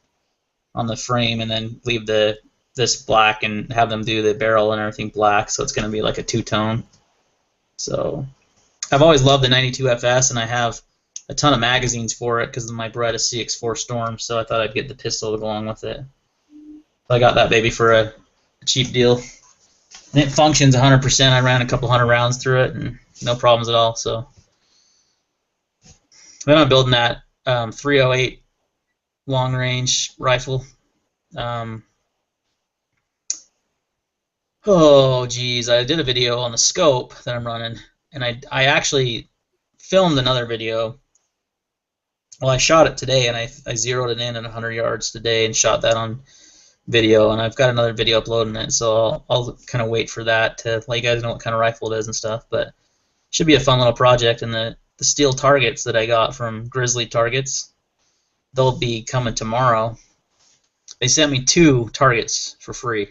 on the frame, and then leave this black and have them do the barrel and everything black. So it's going to be like a two-tone. So I've always loved the 92FS, and I have a ton of magazines for it because my Beretta CX4 Storm. So I thought I'd get the pistol to go along with it. So I got that baby for a cheap deal. And it functions 100%. I ran a couple hundred rounds through it, and no problems at all. So then I'm building that 308 long-range rifle. Oh, geez, I did a video on the scope that I'm running, and I actually filmed another video. Well, I shot it today, and I zeroed it in at 100 yards today and shot that on video, and I've got another video uploading it, so I'll kind of wait for that to let you guys know what kind of rifle it is and stuff. But it should be a fun little project, and the steel targets that I got from Grizzly Targets, they'll be coming tomorrow. They sent me 2 targets for free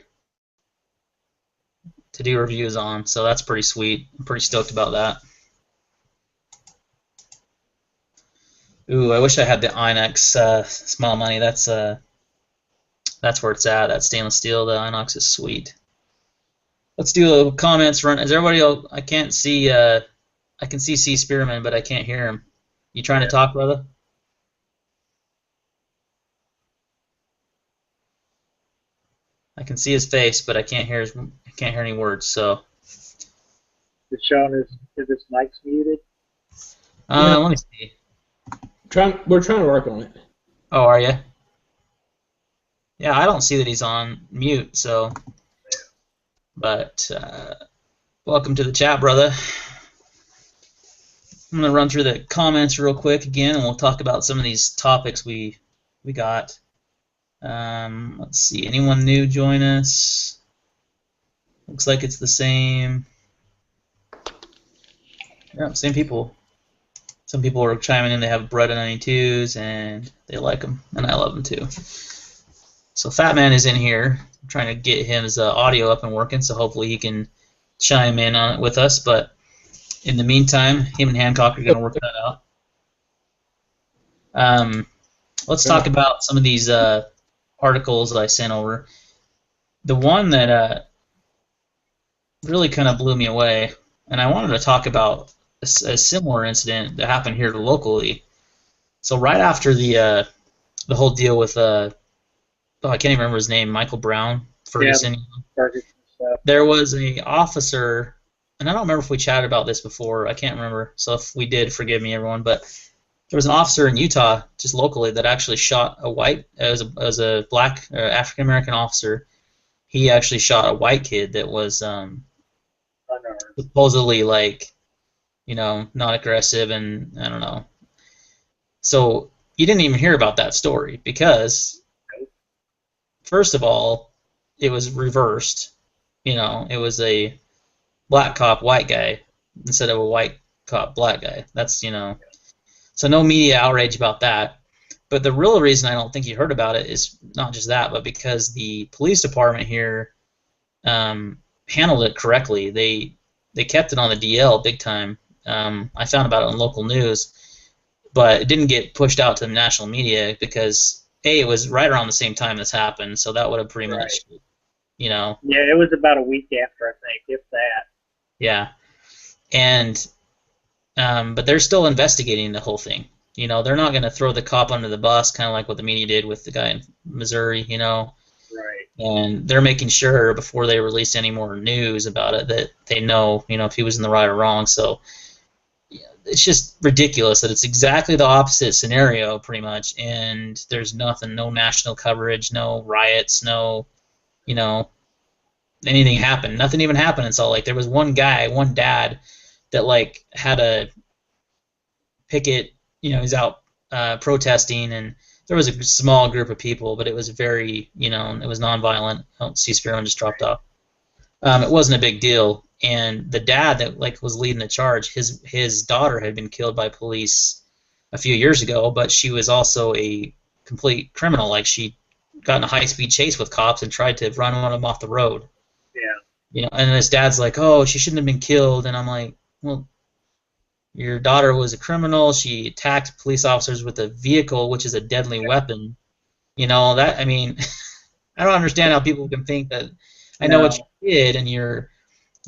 to do reviews on, so that's pretty sweet. I'm pretty stoked about that. Ooh, I wish I had the Inox small money. That's where it's at. That stainless steel. The Inox is sweet. Let's do a little comments. Run. Is everybody? I can't see. I can see C. Spearman, but I can't hear him. You trying to talk, brother? I can see his face, but I can't hear any words. So. Is Sean is this mic's muted? Let me see. We're trying to work on it. Oh, are you? Yeah, I don't see that he's on mute. So, but welcome to the chat, brother. I'm gonna run through the comments real quick again, and we'll talk about some of these topics we got. Let's see. Anyone new join us? Looks like it's the same. Yeah, same people. Some people are chiming in. They have Beretta 92s, and they like them, and I love them too. So Fat Man is in here. I'm trying to get his audio up and working, so hopefully he can chime in on it with us. But in the meantime, him and Hancock are going to work that out. Let's talk about some of these articles that I sent over. The one that really kind of blew me away, and I wanted to talk about a similar incident that happened here locally. So right after the whole deal with I can't even remember his name, Michael Brown, Ferguson. Yeah, there was a officer, and I don't remember if we chatted about this before. I can't remember. So if we did, forgive me, everyone. But there was an officer in Utah, just locally, that actually shot a white, as a black African American officer. He actually shot a white kid that was supposedly not aggressive, and I don't know. So you didn't even hear about that story because, first of all, it was reversed. It was a black cop, white guy, instead of a white cop, black guy. That's, so no media outrage about that. But the real reason I don't think you heard about it is not just that, but because the police department here handled it correctly. They kept it on the DL big time. I found about it on local news, but it didn't get pushed out to the national media because, A, it was right around the same time this happened, so that would have pretty much, Yeah, it was about a week after, I think, if that. Yeah. And but they're still investigating the whole thing. They're not going to throw the cop under the bus, kind of like what the media did with the guy in Missouri. Right. and they're making sure before they release any more news about it that they know, if he was in the right or wrong. So yeah, it's just ridiculous that it's exactly the opposite scenario, pretty much, and there's nothing, no national coverage, no riots, no, you know, anything happened. Nothing even happened in Salt Lake. There was one guy, one dad, that like had a picket. He's out protesting, and there was a small group of people, but it was very, it was nonviolent. I don't see Spearman just dropped off. It wasn't a big deal, and the dad that like was leading the charge, his daughter had been killed by police a few years ago, but she was also a complete criminal. Like she got in a high-speed chase with cops and tried to run one of them off the road. Yeah. And his dad's like, "Oh, she shouldn't have been killed," and I'm like, "Well, your daughter was a criminal. She attacked police officers with a vehicle, which is a deadly weapon. That, I mean, I don't understand how people can think that. I know what you did, and you're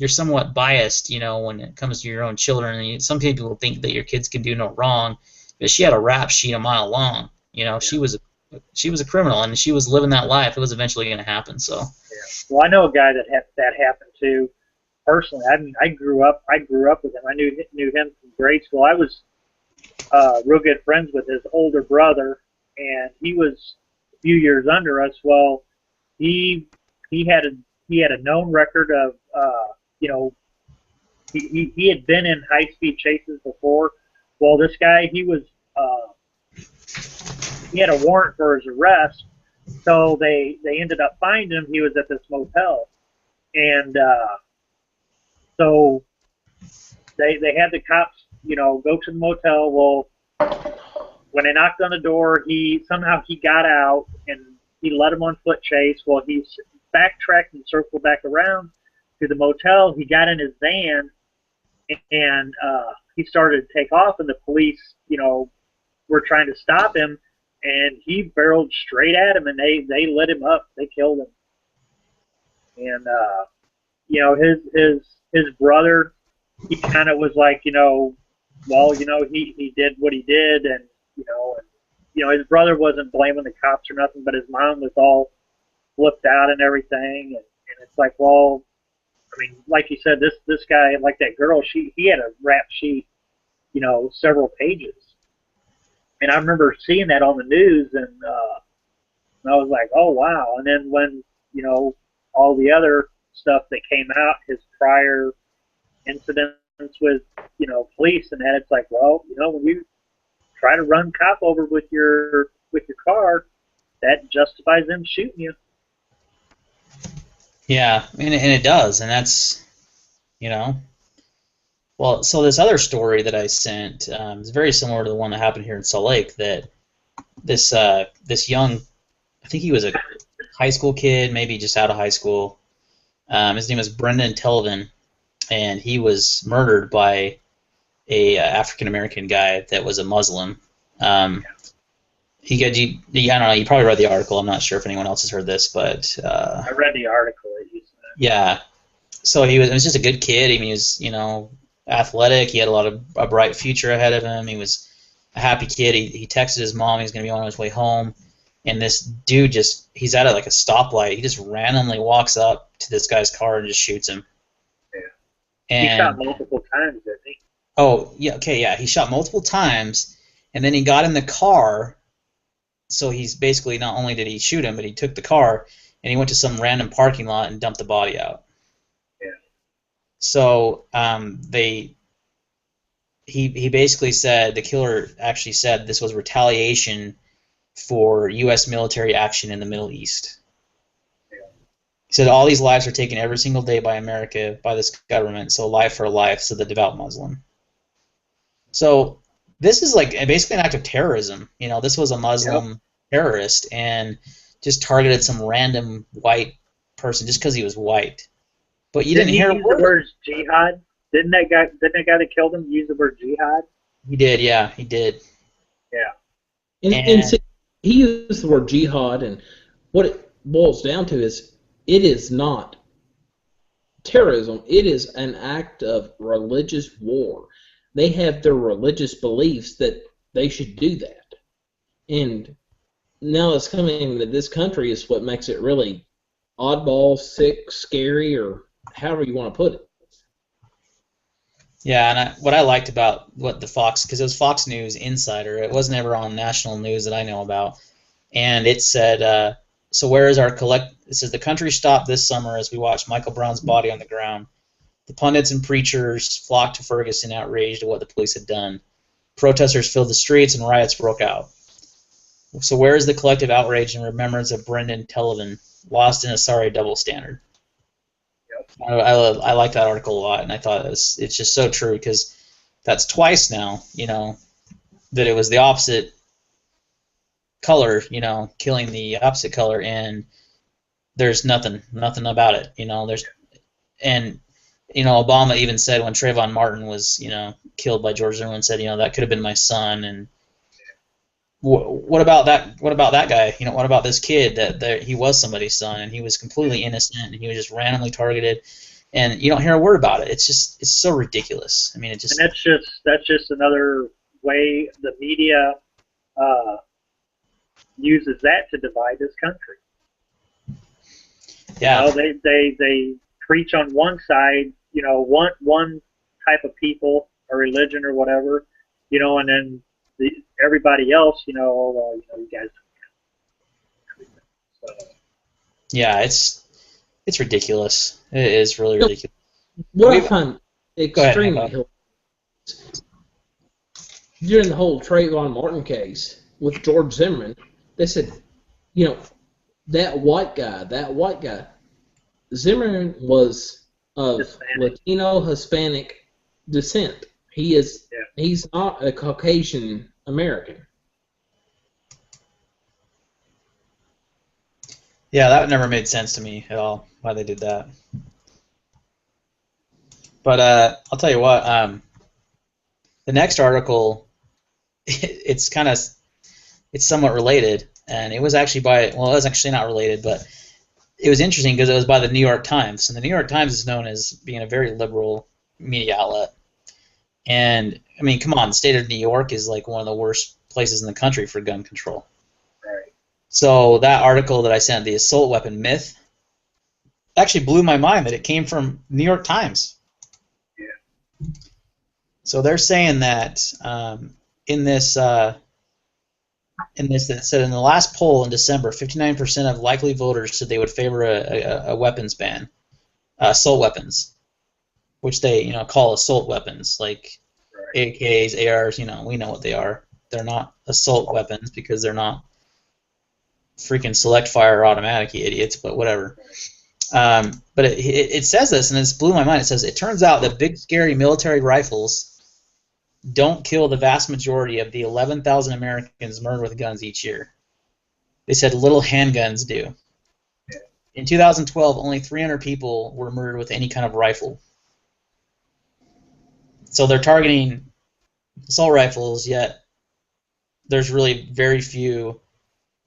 somewhat biased, when it comes to your own children. And some people think that your kids can do no wrong, but she had a rap sheet a mile long. She was a criminal, and she was living that life. It was eventually going to happen. So. Yeah. Well, I know a guy that happened to. Personally, I mean, I grew up with him. I knew him from grade school. I was real good friends with his older brother, and he was a few years under us. Well, he had a known record of he had been in high speed chases before. Well, this guy he had a warrant for his arrest, so they ended up finding him. He was at this motel, and so they had the cops, go to the motel. Well, when they knocked on the door, he got out and he led him on foot chase. Well, he backtracked and circled back around to the motel. He got in his van and he started to take off, and the police, were trying to stop him, and he barreled straight at him, and they lit him up. They killed him. And his brother, he kind of was like, well, he did what he did, and his brother wasn't blaming the cops or nothing, but his mom was all flipped out and everything, and it's like, well, I mean, like you said, this guy, like that girl, he had a rap sheet, several pages, and I remember seeing that on the news, and I was like, oh wow. And then when all the other stuff that came out, his prior incidents with police and that, it's like, well, when you try to run cop over with your car, that justifies them shooting you. Yeah, and it does, and that's well, so this other story that I sent is very similar to the one that happened here in Salt Lake. That this young, I think he was a high school kid, maybe just out of high school. His name was Brendan Telvin, and he was murdered by a African American guy that was a Muslim. I don't know. You probably read the article. I'm not sure if anyone else has heard this, but I read the article that you said. Yeah. So it was just a good kid. I mean, he was athletic. He had a bright future ahead of him. He was a happy kid. He texted his mom he was going to be on his way home, and this dude he's at like a stoplight. He just randomly walks up to this guy's car and just shoots him. Yeah. And he shot multiple times, didn't he? Oh yeah, okay, yeah. He shot multiple times, and then he got in the car. So he's basically, not only did he shoot him, but he took the car and he went to some random parking lot and dumped the body out. Yeah. So he basically said, the killer actually said this was retaliation for U.S. military action in the Middle East. Yeah. He said all these lives are taken every single day by America, by this government, so life for life, so the devout Muslim. So this is like basically an act of terrorism. This was a Muslim terrorist and just targeted some random white person just because he was white. But you didn't hear use the word jihad? Didn't that guy that killed him use the word jihad? He did, yeah, he did. Yeah. And see, he used the word jihad, and what it boils down to is it is not terrorism. It is an act of religious war. They have their religious beliefs that they should do that. And now it's coming into this country is what makes it really oddball, sick, scary, or however you want to put it. Yeah, and what I liked about what the Fox, because it was Fox News Insider, it wasn't ever on national news that I know about, and it said, so where is our collect? It says the country stopped this summer as we watched Michael Brown's body on the ground. The pundits and preachers flocked to Ferguson, outraged at what the police had done. Protesters filled the streets and riots broke out. So where is the collective outrage and remembrance of Brendan Televen, lost in a sorry double standard? I like that article a lot, and I thought it's just so true, because that's twice now, that it was the opposite color, killing the opposite color, and there's nothing about it, and Obama even said when Trayvon Martin was, killed by George Zimmerman, said, that could have been my son, and what about that? What about that guy? What about this kid that he was somebody's son and he was completely innocent and he was just randomly targeted, and you don't hear a word about it. It's so ridiculous. I mean, it just. And that's just another way the media uses that to divide this country. Yeah. They preach on one side, one type of people or religion or whatever, and then everybody else, you guys. So. Yeah, it's ridiculous. It is really ridiculous. What I find extremely hilarious during the whole Trayvon Martin case with George Zimmerman, they said, that white guy, Zimmerman was of Latino Hispanic descent. He's not a Caucasian American. Yeah, that never made sense to me at all, why they did that. But I'll tell you what, the next article, it's somewhat related, and it was actually it was actually not related, but it was interesting because it was by the New York Times, and the New York Times is known as being a very liberal media outlet. And, I mean, come on, the state of New York is like one of the worst places in the country for gun control. Right. So that article that I sent, the assault weapon myth, actually blew my mind that it came from New York Times. Yeah. So they're saying that in this that said in the last poll in December, 59% of likely voters said they would favor a weapons ban, assault weapons, which they call assault weapons, like right. AKs, ARs. We know what they are. They're not assault weapons because they're not freaking select fire or automatic, you idiots. But whatever. But it says this, and it's blew my mind. It says it turns out that big scary military rifles don't kill the vast majority of the 11,000 Americans murdered with guns each year. They said little handguns do. In 2012, only 300 people were murdered with any kind of rifle. So they're targeting assault rifles, yet there's really very few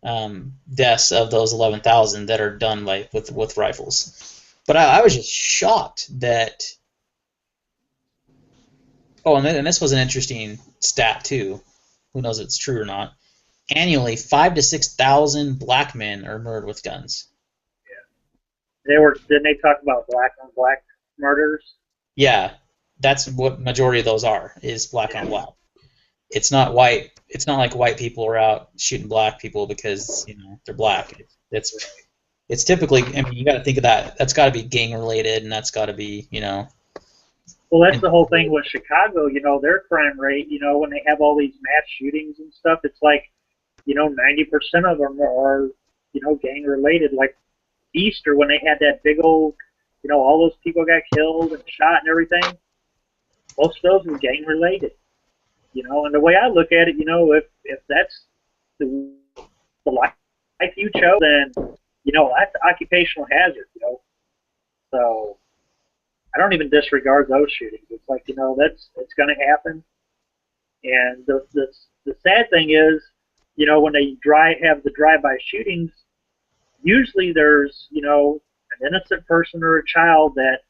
deaths of those 11,000 that are done with rifles. But I was just shocked that. Oh, and this was an interesting stat too. Who knows if it's true or not? Annually, 5,000 to 6,000 black men are murdered with guns. Yeah. Didn't they talk about black on black murders? Yeah, that's what majority of those are, is black on black. It's not white. It's not like white people are out shooting black people because they're black. It's typically. I mean, you got to think of that. That's got to be gang related, and that's got to be Well, that's the whole thing with Chicago. Their crime rate. When they have all these mass shootings and stuff, it's like 90% of them are gang related. Like Easter, when they had that big old all those people got killed and shot and everything. Most of those were gang related. And the way I look at it, if that's the life you chose, then that's occupational hazard. So I don't even disregard those shootings. It's like it's going to happen. And the sad thing is, when they have the drive-by shootings, usually there's an innocent person or a child that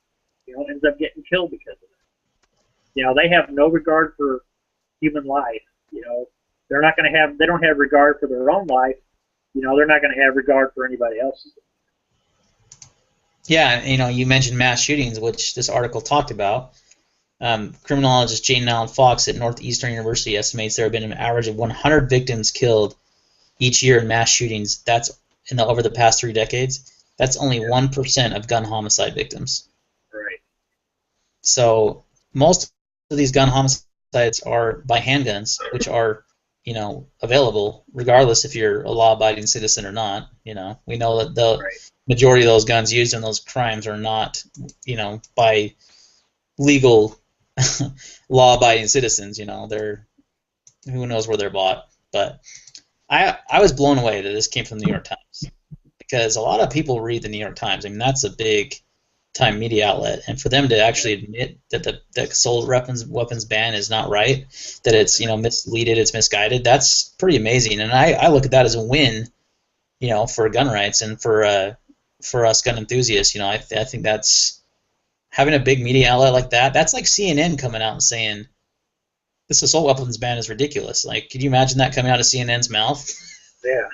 ends up getting killed because of it. They have no regard for human life. They're not going to have. They don't have regard for their own life. They're not going to have regard for anybody else's. Yeah, you mentioned mass shootings, which this article talked about. Criminologist Jane Allen Fox at Northeastern University estimates there have been an average of 100 victims killed each year in mass shootings. That's over the past 3 decades. That's only 1% of gun homicide victims. Right. So most of these gun homicides are by handguns, which are, available regardless if you're a law-abiding citizen or not. We know that the Right. majority of those guns used in those crimes are not, by legal law-abiding citizens. They're, who knows where they're bought. But I was blown away that this came from the New York Times, because a lot of people read the New York Times. I mean, that's a big time media outlet, and for them to actually admit that the assault weapons ban is not right, that it's misleaded, it's misguided, that's pretty amazing. And I look at that as a win, for gun rights and for us gun enthusiasts. I think that's having a big media outlet like that. That's like CNN coming out and saying this assault weapons ban is ridiculous. Like, could you imagine that coming out of CNN's mouth? Yeah.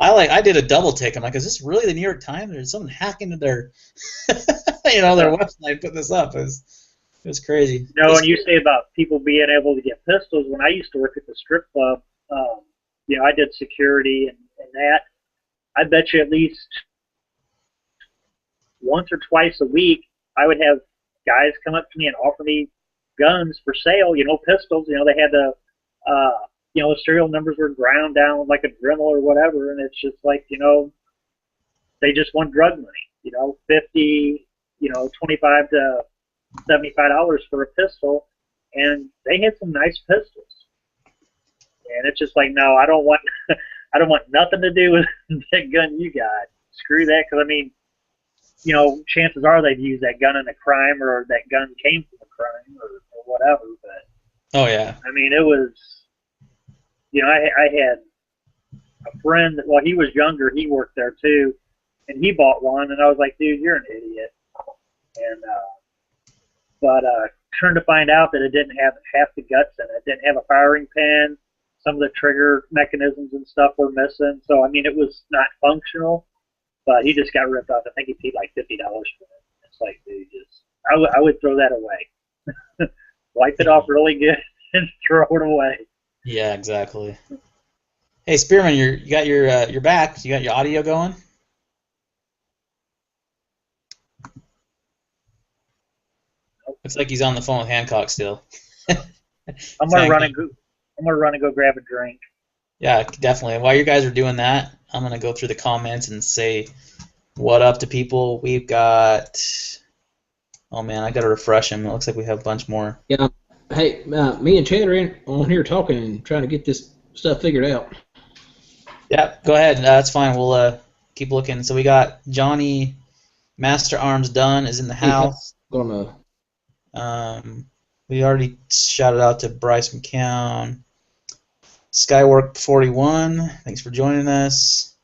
I did a double take. I'm like, is this really the New York Times? Or is someone hacking into their their website putting this up? It was crazy. And you say about people being able to get pistols. When I used to work at the strip club, I did security and that. I bet you at least once or twice a week, I would have guys come up to me and offer me guns for sale, pistols. They had the serial numbers were ground down with like a Dremel or whatever, and it's just like, they just want drug money, 50, 25 to $75 for a pistol, and they had some nice pistols. And it's just like, no, I don't want nothing to do with that gun you got. Screw that, because I mean, chances are they've used that gun in a crime, or that gun came from a crime, or whatever. But oh yeah, I mean, it was, I had a friend. Well, he was younger. He worked there too, and he bought one. And I was like, dude, you're an idiot. And but turned to find out that it didn't have half the guts in it. It didn't have a firing pin. Some of the trigger mechanisms and stuff were missing. So I mean, it was not functional. But he just got ripped off. I think he paid like $50 for it. It's like, dude, I would throw that away. Wipe it off really good and throw it away. Yeah, exactly. Hey, Spearman, you got your back. You got your audio going? Looks like he's on the phone with Hancock still. I'm gonna run and go grab a drink. Yeah, definitely. While you guys are doing that, I'm gonna go through the comments and say what up to people. We've got. Oh man, I gotta refresh them. It looks like we have a bunch more. Yeah. Hey, me and Chad are on here talking and trying to get this stuff figured out. Yeah, go ahead. That's fine. We'll keep looking. So we got Johnny Master Arms Done is in the house. We already shouted out to Bryce McCown. Skywork 41, thanks for joining us.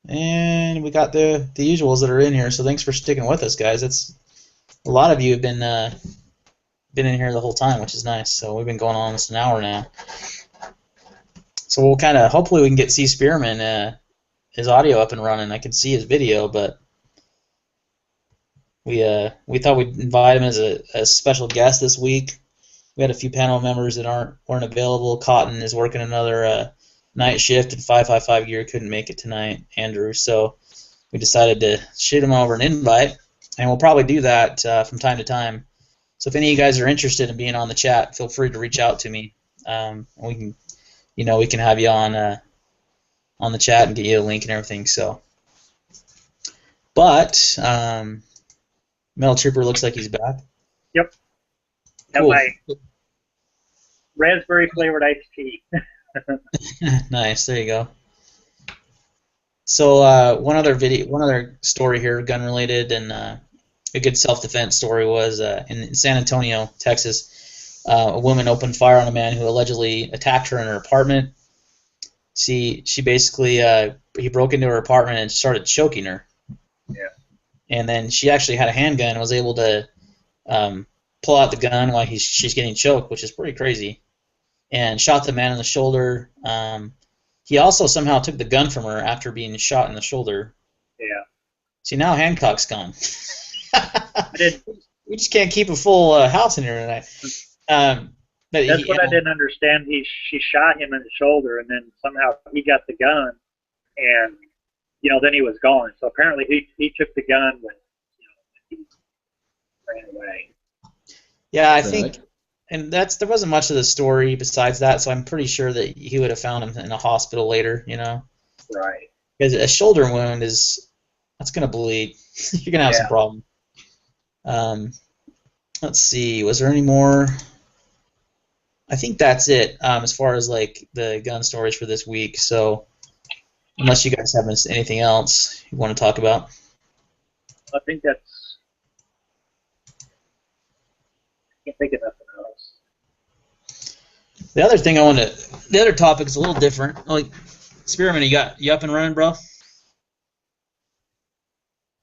And we got the usuals that are in here, so thanks for sticking with us, guys. It's a lot of you have been in here the whole time, which is nice. So we've been going on almost an hour now. So we'll kind of, hopefully we can get C. Spearman his audio up and running. I can see his video, but we thought we'd invite him as a special guest this week. We had a few panel members that weren't available. Cotton is working another night shift at 555 Gear, couldn't make it tonight, Andrew. So we decided to shoot him over an invite, and we'll probably do that from time to time. So if any of you guys are interested in being on the chat, feel free to reach out to me. We can, we can have you on the chat and get you a link and everything. So, but Metal Trooper looks like he's back. Yep. Cool. My raspberry flavored iced tea. Nice. There you go. So one other story here, gun related, and a good self-defense story was in San Antonio, Texas. A woman opened fire on a man who allegedly attacked her in her apartment. She basically he broke into her apartment and started choking her. Yeah. And then she actually had a handgun and was able to pull out the gun while she's getting choked, which is pretty crazy. And shot the man in the shoulder. he also somehow took the gun from her after being shot in the shoulder. Yeah. See, now Hancock's gone. I didn't. We just can't keep a full house in here tonight. But That's he, what I didn't understand. She shot him in the shoulder, and then somehow he got the gun, and then he was gone. So apparently he took the gun when he ran away. yeah, I think, and there wasn't much of the story besides that. So I'm pretty sure that he would have found him in a hospital later. Right. Because a shoulder wound that's gonna bleed. You're gonna have some problem. Let's see. Was there any more? I think that's it as far as like the gun stories for this week. So unless you guys have anything else you want to talk about. I think that's. I can't think of nothing else. The other topic is a little different. Like, Spearman, you up and running, bro?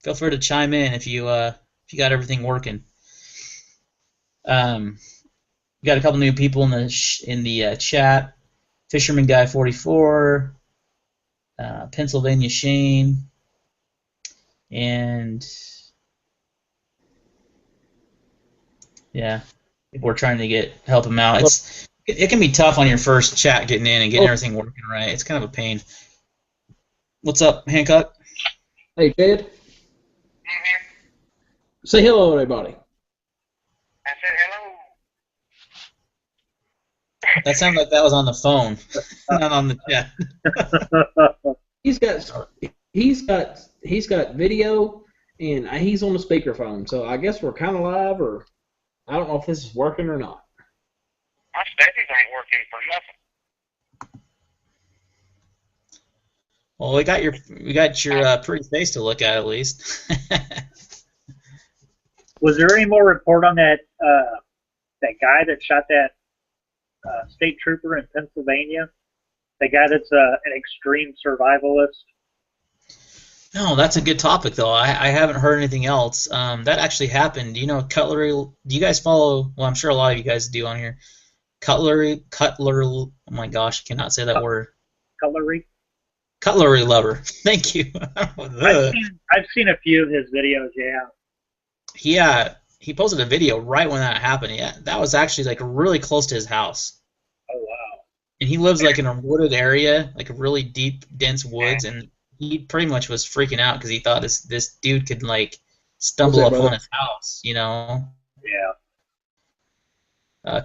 Feel free to chime in if you got everything working. We got a couple new people in the chat. Fisherman Guy 44, Pennsylvania Shane, and yeah, people are trying to help him out. It can be tough on your first chat getting in and getting everything working right. It's kind of a pain. What's up, Hancock? Hey, Jed. Say hello, everybody. I said hello. That sounded like that was on the phone, not on the chat. He's got video, and he's on the speakerphone. So I guess we're kind of live, or I don't know if this is working or not. My steadies ain't working for nothing. Well, we got your pretty face to look at least. Was there any more report on that guy that shot that state trooper in Pennsylvania? The guy that's an extreme survivalist? No, that's a good topic, though. I haven't heard anything else. That actually happened. Do you know Cutlery? Do you guys follow? Well, I'm sure a lot of you guys do on here. Cutlery. Oh my gosh, I cannot say that word. Cutlery. Cutlery lover. Thank you. I've seen a few of his videos. Yeah. He posted a video right when that happened. Yeah, that was actually like really close to his house. Oh wow. And he lives like in a wooded area, like a really deep, dense woods, and he pretty much was freaking out because he thought this dude could like stumble upon his house, Yeah.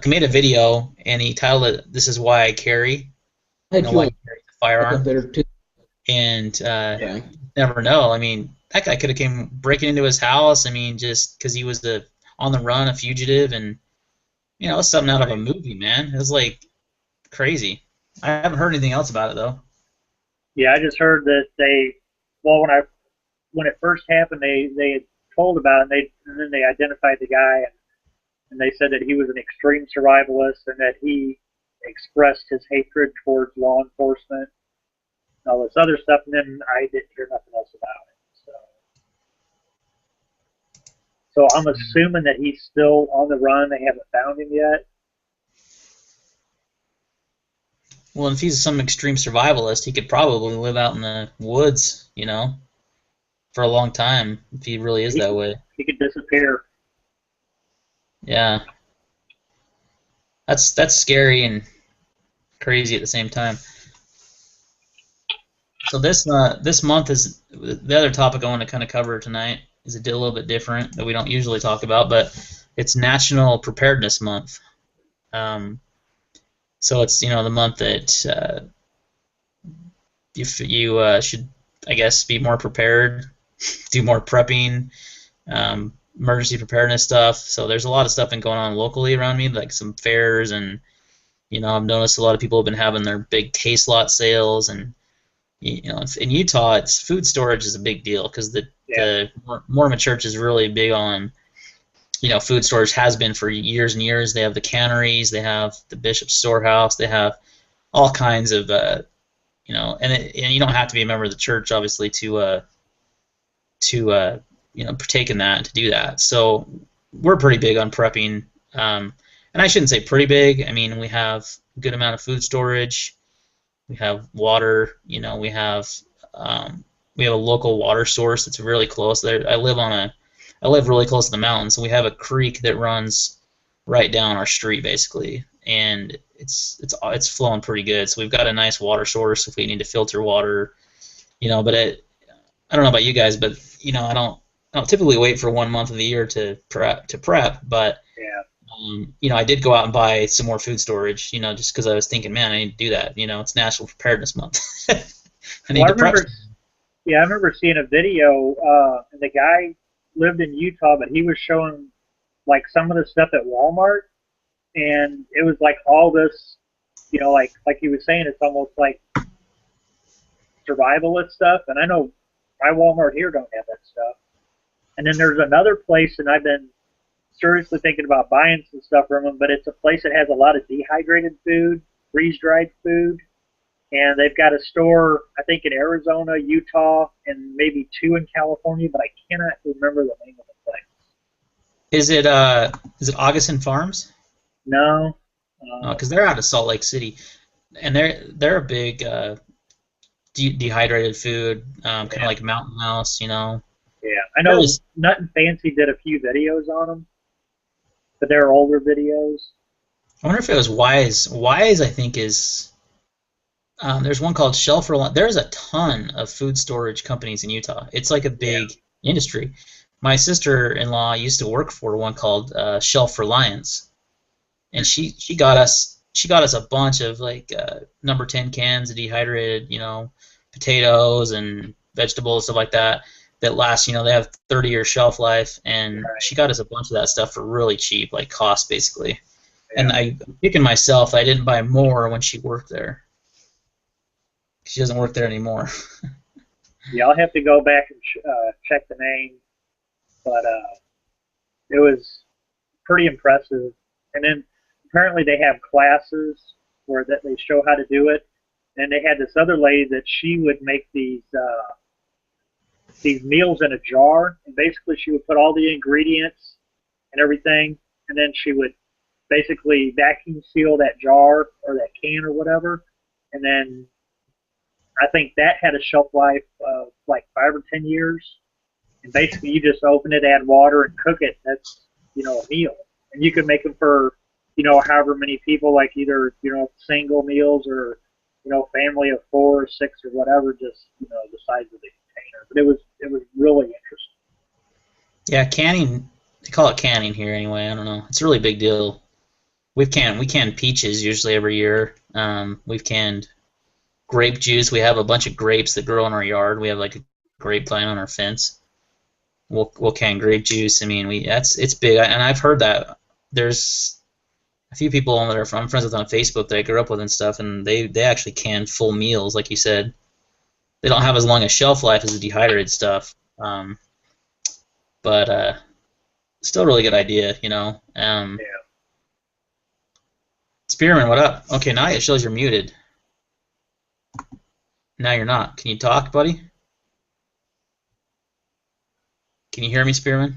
He made a video and he titled it "This is why I carry." Why I carry the firearm. And you never know. I mean, that guy could have came breaking into his house. I mean, just because he was on the run, a fugitive, and it's something out of a movie, man. It was like crazy. I haven't heard anything else about it though. Yeah, I just heard that when it first happened, they had told about it, and then they identified the guy, and they said that he was an extreme survivalist and that he expressed his hatred towards law enforcement and all this other stuff, and then I didn't hear nothing else about it. So I'm assuming that he's still on the run. They haven't found him yet. Well, if he's some extreme survivalist, he could probably live out in the woods, for a long time if he really is that way. He could disappear. Yeah. That's scary and crazy at the same time. So this month is the other topic I want to kind of cover tonight. Is a little bit different that we don't usually talk about, but it's National Preparedness Month. So it's the month that you should, I guess, be more prepared, do more prepping, emergency preparedness stuff. So there's a lot of stuff been going on locally around me, like some fairs, and I've noticed a lot of people have been having their big taste lot sales, and in Utah, food storage is a big deal because the Mormon Church is really big on, food storage, has been for years and years. They have the canneries, they have the Bishop's Storehouse, they have all kinds of, and you don't have to be a member of the church, obviously, to partake in that, to do that. So we're pretty big on prepping, and I shouldn't say pretty big. I mean, we have a good amount of food storage. We have water. We have a local water source that's really close. There, I live really close to the mountains, so we have a creek that runs right down our street basically, and it's flowing pretty good. So we've got a nice water source if we need to filter water, But I don't know about you guys, but I don't typically wait for 1 month of the year to prep, but Yeah. I did go out and buy some more food storage, just because I was thinking, man, I need to do that. It's National Preparedness Month. I need Well, I to prep. remember, yeah, I remember seeing a video, and the guy lived in Utah, but he was showing like some of the stuff at Walmart, and it was like all this, like he was saying, it's almost like survivalist stuff. And I know my Walmart here don't have that stuff. And then there's another place, and I've been seriously thinking about buying some stuff from them, but it's a place that has a lot of dehydrated food, freeze-dried food, and they've got a store, I think, in Arizona, Utah, and maybe 2 in California, but I cannot remember the name of the place. Is it Augustin Farms? No. Because they're out of Salt Lake City, and they're a big dehydrated food, kind of like Mountain House, Yeah, I know Nut and Fancy did a few videos on them, but they're older videos. I wonder if it was Wise. Wise, I think, is there's one called Shelf Reliance. There's a ton of food storage companies in Utah. It's like a big industry. My sister-in-law used to work for one called Shelf Reliance, and she got us a bunch of like number 10 cans of dehydrated, potatoes and vegetables, stuff like that last, they have 30-year shelf life, and she got us a bunch of that stuff for really cheap, like cost basically. Yeah. And I'm kicking myself I didn't buy more when she worked there. She doesn't work there anymore. Yeah, I'll have to go back and check the name, but it was pretty impressive. And then apparently they have classes where that they show how to do it. And they had this other lady that she would make these meals in a jar, and basically she would put all the ingredients and everything, and then she would basically vacuum seal that jar or that can or whatever, and then I think that had a shelf life of like 5 or 10 years. And basically you just open it, add water, and cook it. That's a meal, and you could make them for however many people, like either single meals or family of 4 or 6 or whatever, just the size of the container. But it was really interesting. Yeah, canning. They call it canning here anyway. I don't know. It's a really big deal. We can peaches usually every year. We've canned grape juice. We have a bunch of grapes that grow in our yard. We have like a grapevine on our fence. We'll can grape juice. I mean, it's big. And I've heard that there's a few people that I'm friends with on Facebook that I grew up with and stuff, and they actually can full meals, like you said. They don't have as long a shelf life as the dehydrated stuff, but still a really good idea, Yeah. Spearman, what up? Okay, now it shows you're muted. Now you're not. Can you talk, buddy? Can you hear me, Spearman?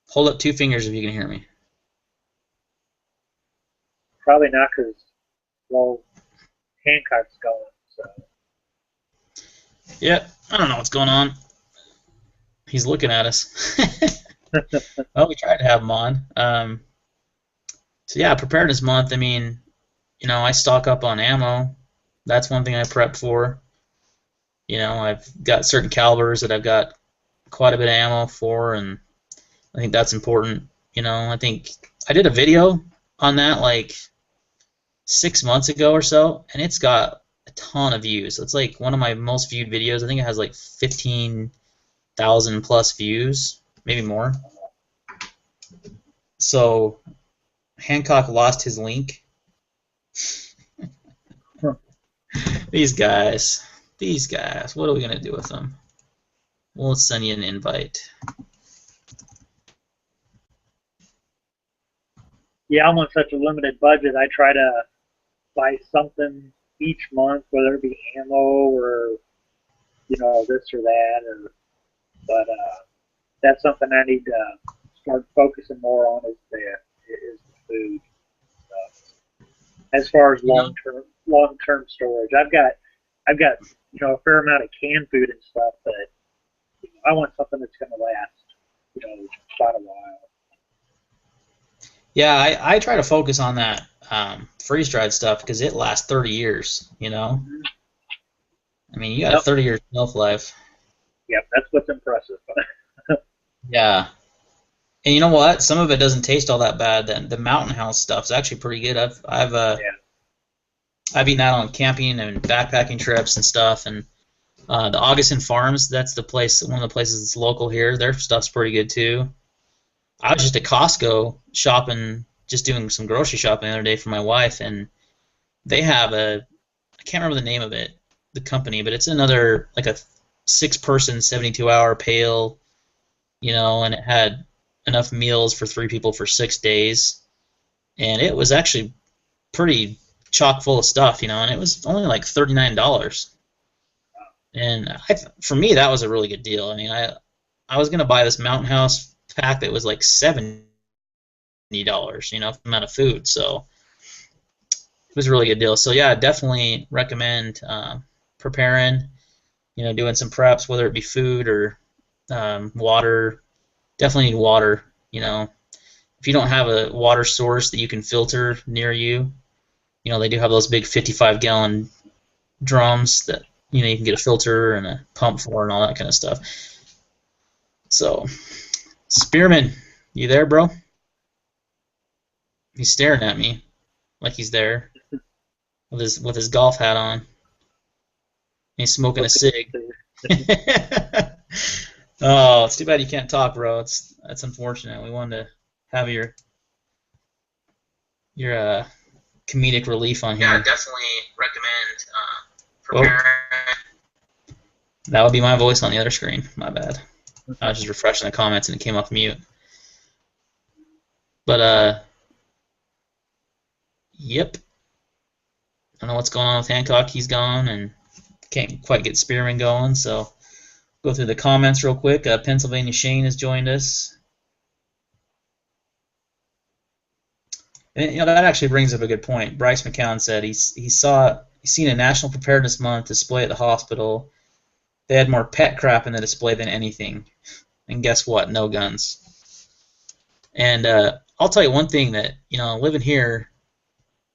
Hold up 2 fingers if you can hear me. Probably not, because Hancock's going. So. Yeah, I don't know what's going on. He's looking at us. Well, we tried to have him on. So yeah, Preparedness Month. I mean, I stock up on ammo. That's one thing I prep for. I've got certain calibers that I've got quite a bit of ammo for, and I think that's important. I think I did a video on that like 6 months ago or so, and it's got a ton of views. It's like one of my most viewed videos. I think it has like 15,000 plus views, maybe more. So Hancock lost his link. These guys, what are we gonna do with them? We'll send you an invite. Yeah, I'm on such a limited budget. I try to buy something each month, whether it be ammo or this or that, but that's something I need to start focusing more on is the food. As far as long long-term storage. I've got a fair amount of canned food and stuff, but I want something that's going to last quite a while. Yeah, I try to focus on that freeze-dried stuff because it lasts 30 years, Mm-hmm. I mean, you got a 30-year shelf life. Yep, that's what's impressive. Yeah. And you know what? Some of it doesn't taste all that bad. The Mountain House stuff's actually pretty good. I've eaten that on camping and backpacking trips and stuff. And the Augustin Farms, that's one of the places that's local here. Their stuff's pretty good too. I was just at Costco shopping, just doing some grocery shopping the other day for my wife, and they have I can't remember the name of it, the company, but it's another like a 6-person 72-hour pail, and it had enough meals for 3 people for 6 days, and it was actually pretty chock full of stuff, and it was only like $39. And for me, that was a really good deal. I mean, I was gonna buy this Mountain House pack that was like $70, for the amount of food, so it was a really good deal. So yeah, definitely recommend preparing, doing some preps, whether it be food or water. Definitely need water. If you don't have a water source that you can filter near you, they do have those big 55-gallon drums that you can get a filter and a pump for and all that kind of stuff. So, Spearman, you there, bro? He's staring at me like he's there with his golf hat on. He's smoking a cig. Oh, it's too bad you can't talk, bro. That's unfortunate. We wanted to have your comedic relief on here. Yeah, definitely recommend preparing. Oh, that would be my voice on the other screen. My bad. I was just refreshing the comments and it came off mute. But yep. I don't know what's going on with Hancock. He's gone and can't quite get Spearman going. So go through the comments real quick. Pennsylvania Shane has joined us. And that actually brings up a good point. Bryce McCown said he's seen a National Preparedness Month display at the hospital. They had more pet crap in the display than anything. And guess what? No guns. And I'll tell you one thing that, living here,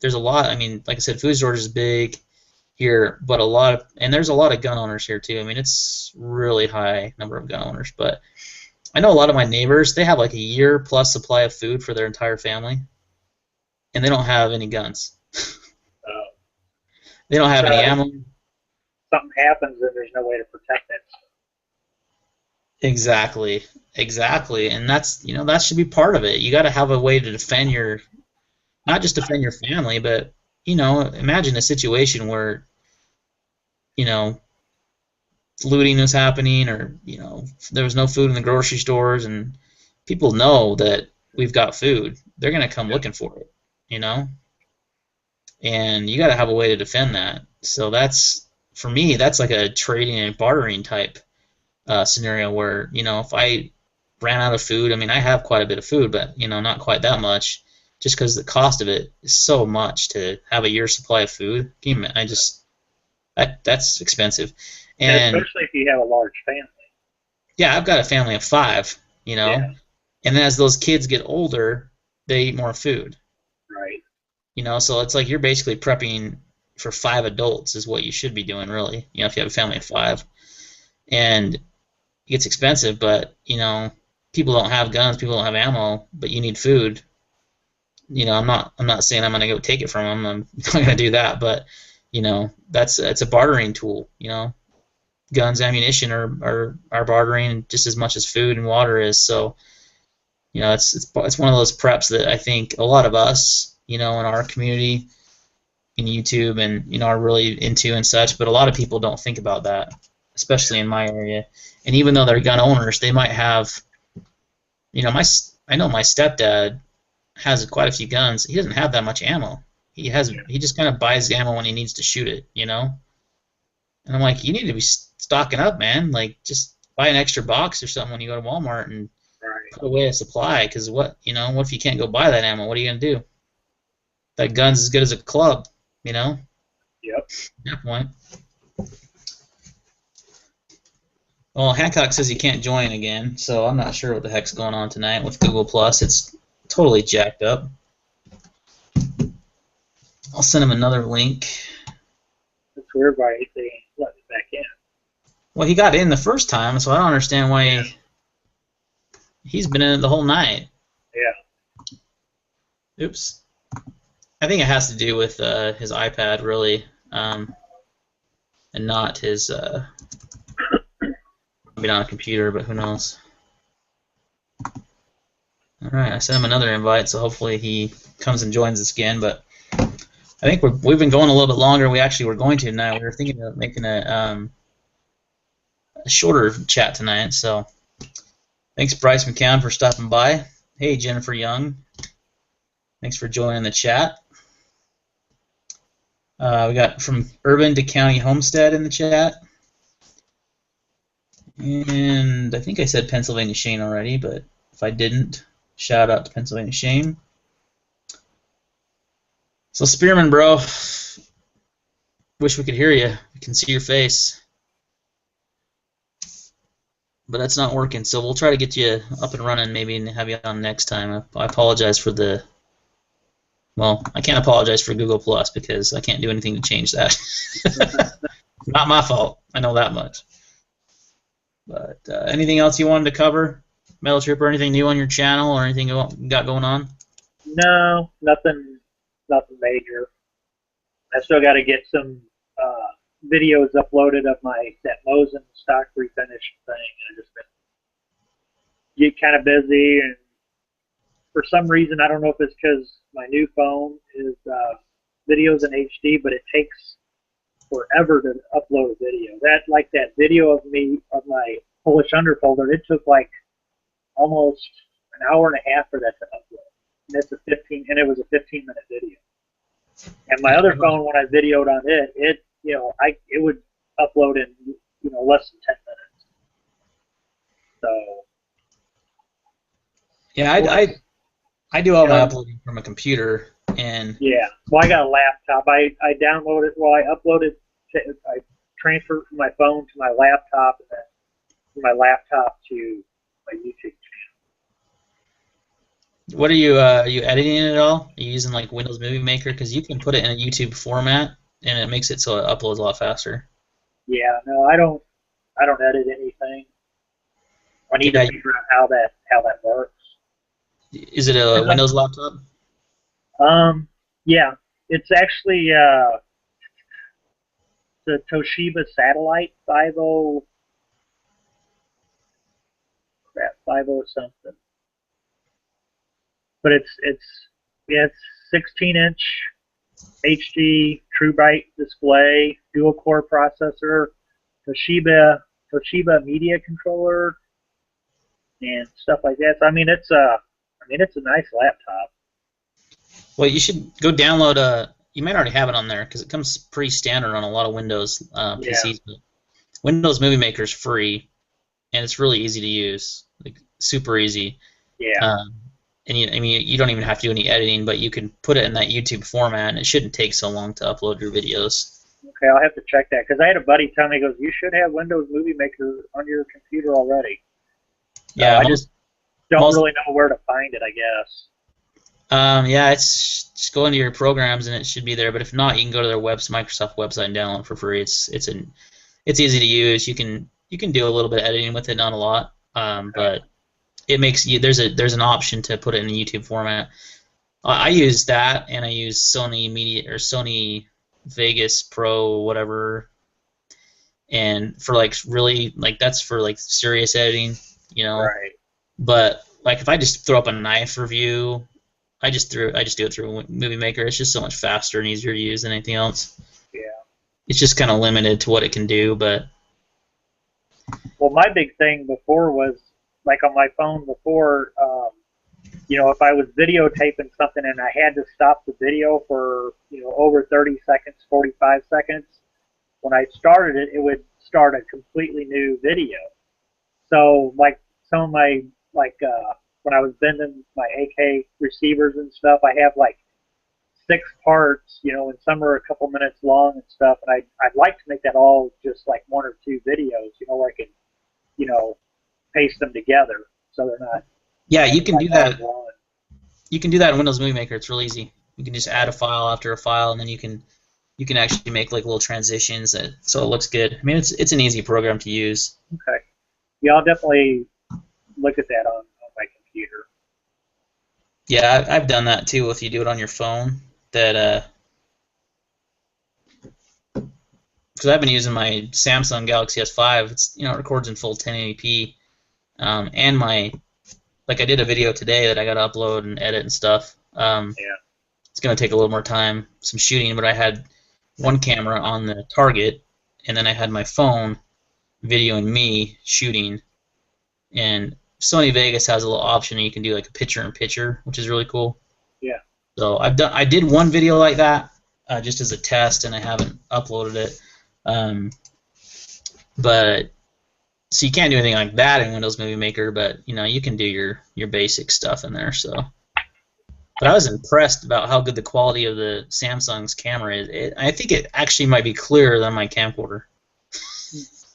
there's a lot. I mean, like I said, food storage is big here, but there's a lot of gun owners here too. I mean, it's really high number of gun owners. But I know a lot of my neighbors, they have like a year plus supply of food for their entire family, and they don't have any guns. They don't have any ammo. Something happens and there's no way to protect it. Exactly, and that should be part of it. You got to have a way to defend not just defend your family, but imagine a situation where looting was happening, or there was no food in the grocery stores, and people know that we've got food. They're gonna come looking for it, and you got to have a way to defend that. So for me, that's like a trading and bartering type scenario where, if I ran out of food, I mean, I have quite a bit of food, but, not quite that much, just because the cost of it is so much to have a year's supply of food. That's expensive. And especially if you have a large family. Yeah, I've got a family of 5, Yeah. And then as those kids get older, they eat more food. Right. So it's like you're basically prepping for 5 adults is what you should be doing, really. If you have a family of 5. And it gets expensive, but people don't have guns, people don't have ammo, but you need food. I'm not saying I'm gonna go take it from them. I'm not gonna do that, but it's a bartering tool. Guns, ammunition are bartering just as much as food and water is. So it's one of those preps that I think a lot of us in our community, in YouTube, and are really into and such, but a lot of people don't think about that, especially in my area. And even though they're gun owners, they might have, I know my stepdad has quite a few guns. He doesn't have that much ammo. He just kind of buys ammo when he needs to shoot it, And I'm like, you need to be stocking up, man. Like, just buy an extra box or something when you go to Walmart and put away a supply. Because what if you can't go buy that ammo? What are you gonna do? That gun's as good as a club, Yep. That point. Well, Hancock says he can't join again, so I'm not sure what the heck's going on tonight with Google Plus. It's totally jacked up. I'll send him another link. That's weird why they ain't let me back in. Well, he got in the first time, so I don't understand why he's been in it the whole night. Yeah. Oops. I think it has to do with his iPad, really, and not his, maybe not a computer, but who knows. All right, I sent him another invite, so hopefully he comes and joins us again, but I think we've been going a little bit longer. We actually were going to tonight. We were thinking of making a shorter chat tonight, so thanks, Bryce McCown, for stopping by. Hey, Jennifer Young. Thanks for joining the chat. We got from Urban to County Homestead in the chat. And I think I said Pennsylvania Shane already, but if I didn't, shout out to Pennsylvania Shane. So Spearman, bro, wish we could hear you. We can see your face. But that's not working, so we'll try to get you up and running maybe and have you on next time. I apologize for the... Well, I can't apologize for Google Plus because I can't do anything to change that. Not my fault. I know that much. But anything else you wanted to cover, Metal Trooper? Anything new on your channel or anything you got going on? No, nothing major. I still got to get some videos uploaded of that Mosin stock refinish thing. I just been get kind of busy, and for some reason, I don't know if it's because my new phone is videos in HD, but it takes forever to upload a video. That video of me of my Polish underfolder, it took like almost an hour and a half for that to upload. And it was a 15-minute video. And my other phone, when I videoed on it it would upload in less than 10 minutes. So yeah, I do all my uploading from a computer, and yeah. Well, I got a laptop. I downloaded. Well, I uploaded. I transferred from my phone to my laptop, and then from my laptop to my YouTube channel. what are you editing it at all? Are you using like Windows Movie Maker? Because you can put it in a YouTube format, and it makes it so it uploads a lot faster. Yeah. No, I don't edit anything. I need to figure out how that works. Is it a Windows laptop? Yeah. It's actually the Toshiba Satellite 50 something. But it's 16-inch HD True Bright display, dual core processor, Toshiba media controller, and stuff like that. So it's a nice laptop. Well, you should go download you might already have it on there because it comes pretty standard on a lot of Windows PCs. But Windows Movie Maker is free, and it's really easy to use, like super easy. Yeah. And you don't even have to do any editing, but you can put it in that YouTube format, and it shouldn't take so long to upload your videos. Okay, I'll have to check that because I had a buddy tell me, he goes, "You should have Windows Movie Maker on your computer already." So Yeah, I just don't really know where to find it, I guess. Yeah, it's just go into your programs and it should be there. But if not, you can go to their Microsoft website and download it for free. It's easy to use. You can do a little bit of editing with it, not a lot, but it makes there's an option to put it in a YouTube format. I use that, and I use Sony Vegas Pro, whatever, and for that's for serious editing, Right. But if I just throw up a knife review, I just do it through Movie Maker. It's just so much faster and easier to use than anything else. Yeah. It's just kind of limited to what it can do, but. Well, my big thing before was on my phone before. If I was videotaping something and I had to stop the video for over 30 seconds, 45 seconds, when I started it, it would start a completely new video. So some of my when I was bending my AK receivers and stuff, I have 6 parts, and some are a couple minutes long and stuff. And I'd like to make that all just like 1 or 2 videos, where I can, paste them together so they're not. Yeah, you can do that. One. You can do that in Windows Movie Maker. It's real easy. You can just add a file after a file, and then you can actually make like little transitions so it looks good. I mean, it's an easy program to use. Okay. Yeah, I'll definitely look at that on my computer. Yeah, I've done that too. If you do it on your phone, because I've been using my Samsung Galaxy S5. It's it records in full 1080p, and I did a video today that I got to upload and edit and stuff. Yeah. It's gonna take a little more time, some shooting, but I had one camera on the target, and then I had my phone videoing me shooting, and Sony Vegas has a little option you can do like a picture-in-picture, which is really cool. Yeah. So I did one video like that just as a test, and I haven't uploaded it. But so you can't do anything like that in Windows Movie Maker, but you can do your basic stuff in there. So, but I was impressed about how good the quality of the Samsung's camera is. I think it actually might be clearer than my camcorder.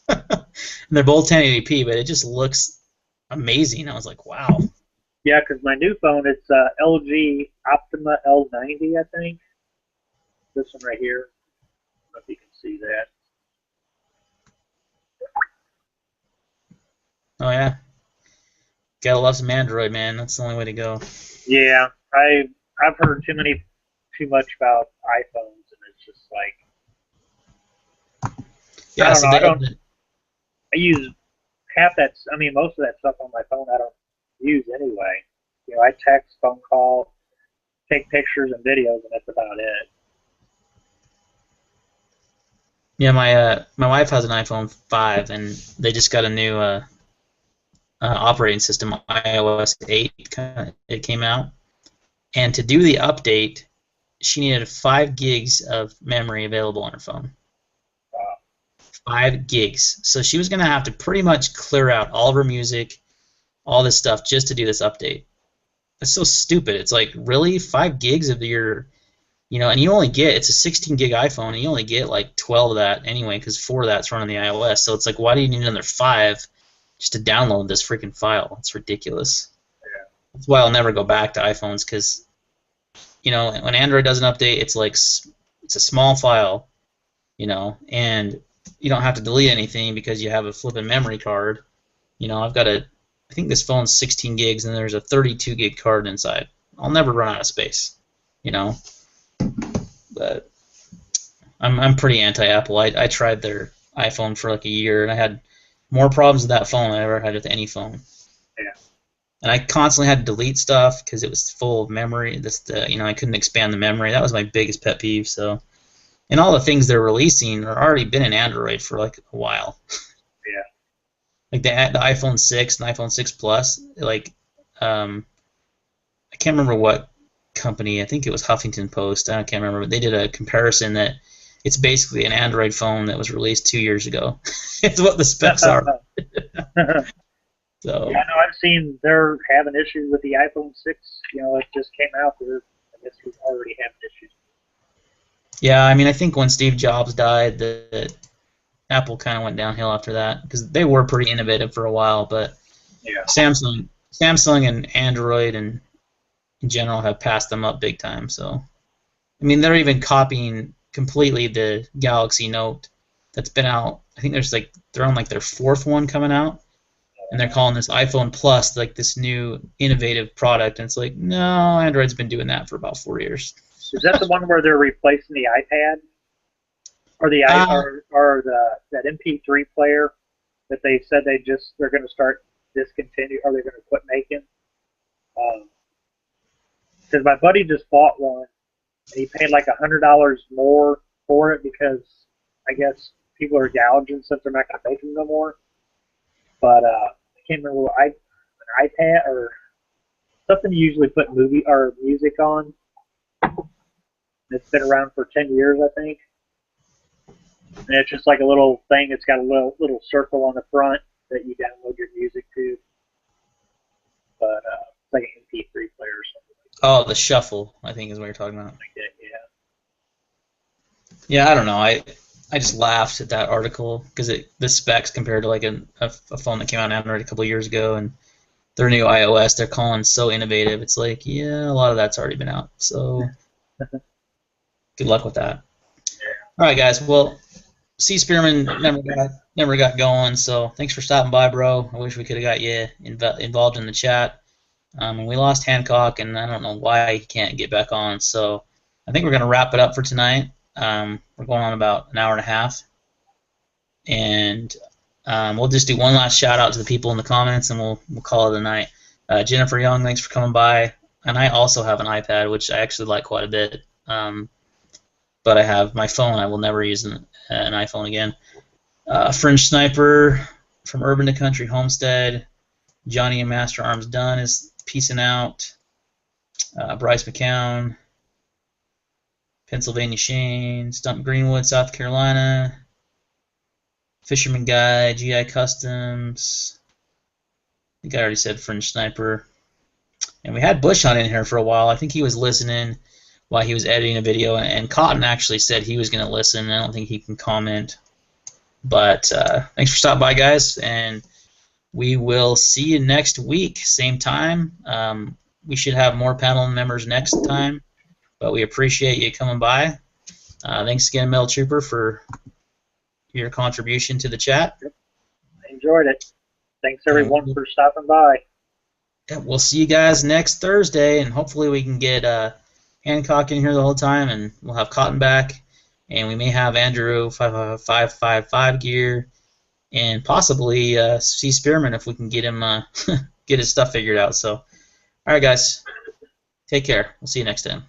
And they're both 1080p, but it just looks amazing. I was like, wow. Yeah, because my new phone, it's LG Optima L90, I think. This one right here. I don't know if you can see that. Oh yeah, gotta love some Android, man. That's the only way to go. Yeah, I've heard too much about iPhones, and it's just like Yeah, I don't know. I use half that. I mean, most of that stuff on my phone I don't use anyway. I text, phone call, take pictures and videos, and that's about it. Yeah, my wife has an iPhone 5, and they just got a new operating system, iOS 8. It came out, and to do the update, she needed 5 gigs of memory available on her phone. 5 gigs. So she was going to have to pretty much clear out all of her music, all this stuff, just to do this update. That's so stupid. It's like, really? 5 gigs of your, and you only get, it's a 16 gig iPhone, and you only get like 12 of that anyway, because 4 of that's running the iOS. So it's like, why do you need another 5 just to download this freaking file? It's ridiculous. Yeah. That's why I'll never go back to iPhones, because, when Android does an update, it's like, it's a small file, and you don't have to delete anything because you have a flipping memory card. I think this phone's 16 gigs and there's a 32 gig card inside. I'll never run out of space, But I'm pretty anti-Apple. I tried their iPhone for like a year, and I had more problems with that phone than I ever had with any phone. Yeah. And I constantly had to delete stuff because it was full of memory. I couldn't expand the memory. That was my biggest pet peeve. So. And all the things they're releasing are already been in Android for like a while. Yeah. Like the iPhone 6 and iPhone 6 Plus, I can't remember what company. I think it was Huffington Post. I can't remember, but they did a comparison that it's basically an Android phone that was released 2 years ago. It's what the specs are. So. Yeah, no, I've seen they're having issues with the iPhone 6. It just came out. I guess we're already having issues. Yeah, I mean, I think when Steve Jobs died, that Apple kind of went downhill after that because they were pretty innovative for a while, but yeah. Samsung and Android and in general have passed them up big time. So, I mean, they're even copying completely the Galaxy Note that's been out. I think they're on like their 4th one coming out, and they're calling this iPhone Plus like this new innovative product, and it's like, no, Android's been doing that for about 4 years. Is that the one where they're replacing the iPad, or the that MP3 player that they said they're going to start discontinue, or they're going to quit making? Because my buddy just bought one, and he paid like $100 more for it because I guess people are gouging since they're not going to make them no more. But I can't remember what an iPad or something you usually put movie or music on. It's been around for 10 years, I think. And it's just like a little thing. It's got a little circle on the front that you download your music to. But it's like an MP3 player or something like Oh, the shuffle, I think is what you're talking about. Yeah, yeah. Yeah, I don't know. I just laughed at that article because the specs compared to like a phone that came out on Android a couple of years ago and their new iOS, they're calling so innovative. It's like, yeah, a lot of that's already been out. So good luck with that. All right, guys. Well, C Spearman never got going. So thanks for stopping by, bro. I wish we could have got you involved in the chat. And we lost Hancock, and I don't know why he can't get back on. So I think we're gonna wrap it up for tonight. We're going on about an hour and a half, and we'll just do one last shout out to the people in the comments, and we'll call it a night. Jennifer Young, thanks for coming by. And I also have an iPad, which I actually like quite a bit. But I have my phone. I will never use an iPhone again. Fringe Sniper from Urban to Country Homestead. Johnny and Master Arms Done is peacing out. Bryce McCown. Pennsylvania Shane. Stump Greenwood, South Carolina. Fisherman Guy. GI Customs. I think I already said Fringe Sniper. And we had Bush Hunt in here for a while. I think he was listening while he was editing a video, and Cotton actually said he was going to listen. I don't think he can comment. But thanks for stopping by, guys, and we will see you next week, same time. We should have more panel members next time, but we appreciate you coming by. Thanks again, Mel Trooper, for your contribution to the chat. I enjoyed it. Thanks, everyone, for stopping by. Yeah, we'll see you guys next Thursday, and hopefully we can get Hancock in here the whole time, and we'll have Cotton back, and we may have Andrew 555 gear, and possibly C. Spearman if we can get him get his stuff figured out. So, all right, guys, take care. We'll see you next time.